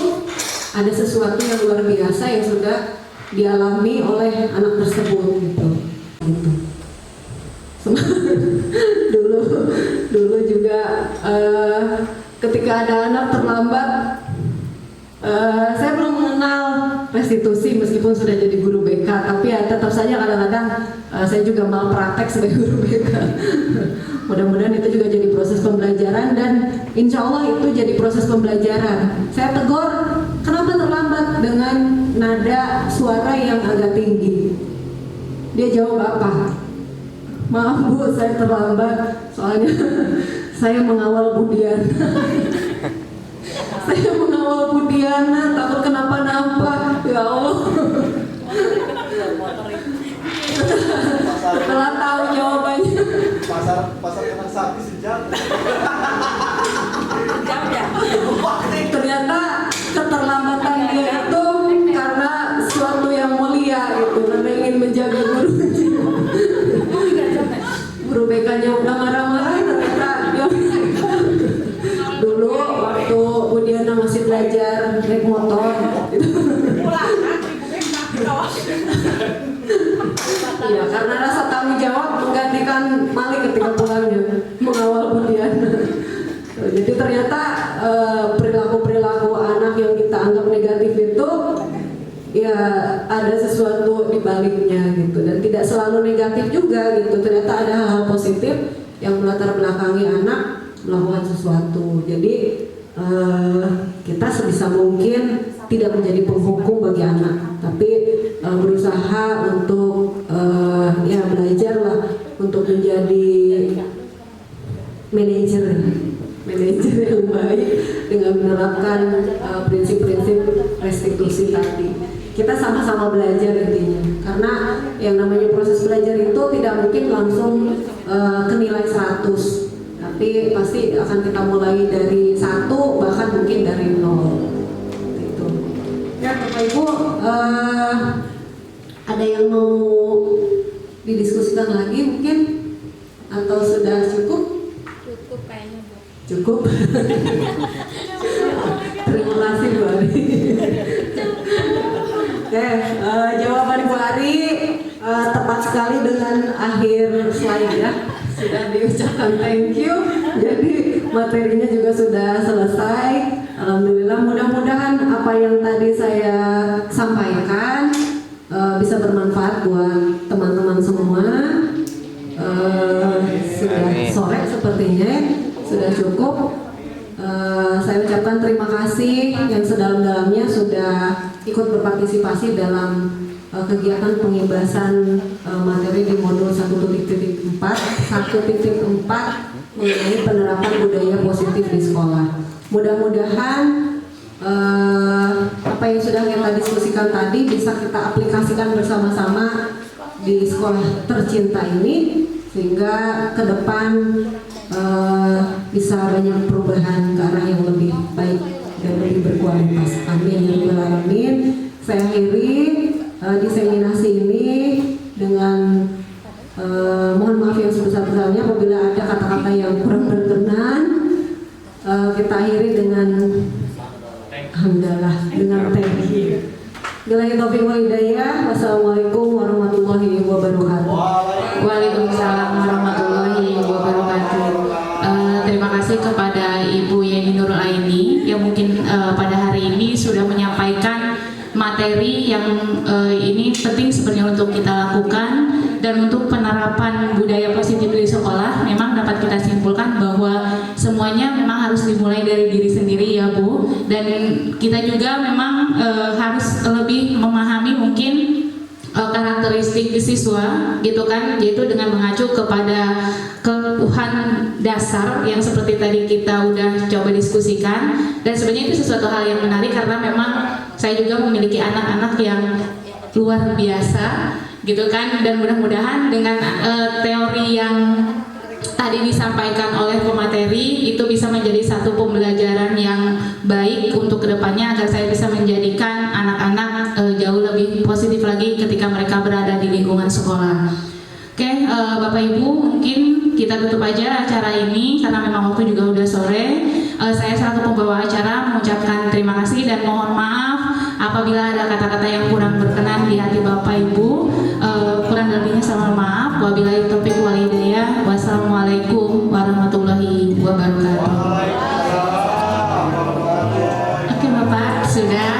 ada sesuatu yang luar biasa yang sudah dialami oleh anak tersebut gitu. dulu juga ketika ada anak terlambat, saya belum mengenal restitusi meskipun sudah jadi guru BK, tapi ya tetap saja kadang-kadang saya juga malpraktek sebagai guru BK. Mudah-mudahan itu juga jadi proses pembelajaran dan insya Allah itu jadi proses pembelajaran. Saya tegur, kenapa terlambat, dengan nada suara yang agak tinggi. Dia jawab apa? Maaf Bu, saya terlambat, soalnya saya mengawal Bu Diana. Saya mengawal Bu Diana, takut kenapa-napa. Ya Allah. Setelah tahu jawabannya, pasar kena sapi sejak. ternyata keterlambatan dia itu karena suatu yang mulia gitu, karena ingin menjaga gurunya. Guru BK-nya udah marah-marah, ternyata dia dulu waktu Bu Diana masih belajar naik motor gitu. Ya, karena rasa tanggung jawab menggantikan Malik ketika pulangnya mengawal Bu Diana. Jadi ternyata perilaku-perilaku anak yang kita anggap negatif itu ya ada sesuatu di baliknya gitu, dan tidak selalu negatif juga gitu. Ternyata ada hal-hal positif yang melatar belakangi anak melakukan sesuatu. Jadi kita sebisa mungkin tidak menjadi penghukum bagi anak, tapi berusaha untuk ya belajarlah untuk menjadi manajer yang baik dengan menerapkan prinsip-prinsip restitusi tadi. Kita sama-sama belajar intinya, karena yang namanya proses belajar itu tidak mungkin langsung ke nilai 100, tapi pasti akan kita mulai dari 1, bahkan mungkin dari 0 gitu. Ya Bapak Ibu, ada yang mau didiskusikan lagi mungkin, atau sudah cukup? Cukup kayaknya Bu. Cukup. Terima kasih Bu Ari. Oke, jawaban Bu Ari tepat sekali dengan akhir slide ya. Sudah diucapkan thank you. Jadi materinya juga sudah selesai. Alhamdulillah, mudah-mudahan apa yang tadi saya sampaikan bisa bermanfaat buat teman-teman semua. Sudah sore sepertinya, sudah cukup. Saya ucapkan terima kasih yang sedalam-dalamnya sudah ikut berpartisipasi dalam kegiatan pengibasan materi di modul 1.4 mengenai penerapan budaya positif di sekolah. Mudah-mudahan apa yang sudah kita diskusikan tadi bisa kita aplikasikan bersama-sama di sekolah tercinta ini, sehingga ke depan bisa banyak perubahan ke arah yang lebih baik dan lebih berkualitas. Amin ya rabbal alamin. Saya akhiri diseminasi ini dengan mohon maaf yang sebesar-besarnya apabila ada kata-kata yang kurang berkenan. Kita akhiri dengan alhamdulillah, dengan thank you. Billahi taufiq wal hidayah. Wassalamualaikum warahmatullahi wabarakatuh. Waalaikumsalam warahmatullahi wabarakatuh. Terima kasih kepada Ibu Yeni Nurul Aini yang mungkin pada hari ini sudah menyampaikan materi yang ini penting sebenarnya untuk kita lakukan, dan untuk penerapan budaya positif di sekolah memang dapat kita simpulkan bahwa semuanya memang harus dimulai dari diri sendiri ya Bu, dan kita juga memang harus lebih memahami mungkin karakteristik siswa gitu kan, yaitu dengan mengacu kepada kebutuhan dasar yang seperti tadi kita udah coba diskusikan. Dan sebenarnya itu sesuatu hal yang menarik karena memang saya juga memiliki anak-anak yang luar biasa gitu kan, dan mudah-mudahan dengan teori yang tadi disampaikan oleh pemateri itu bisa menjadi satu pembelajaran yang baik untuk kedepannya, agar saya bisa menjadikan anak-anak jauh lebih positif lagi ketika mereka berada di lingkungan sekolah. Oke, Bapak Ibu, mungkin kita tutup aja acara ini karena memang waktu juga udah sore. Saya selaku pembawa acara mengucapkan terima kasih dan mohon maaf apabila ada kata-kata yang kurang berkenan di hati Bapak Ibu. Kurang lebihnya saya mohon maaf. Wabillahi taufiq wal hidayah. Wassalamualaikum warahmatullahi wabarakatuh. Oke Bapak, sudah.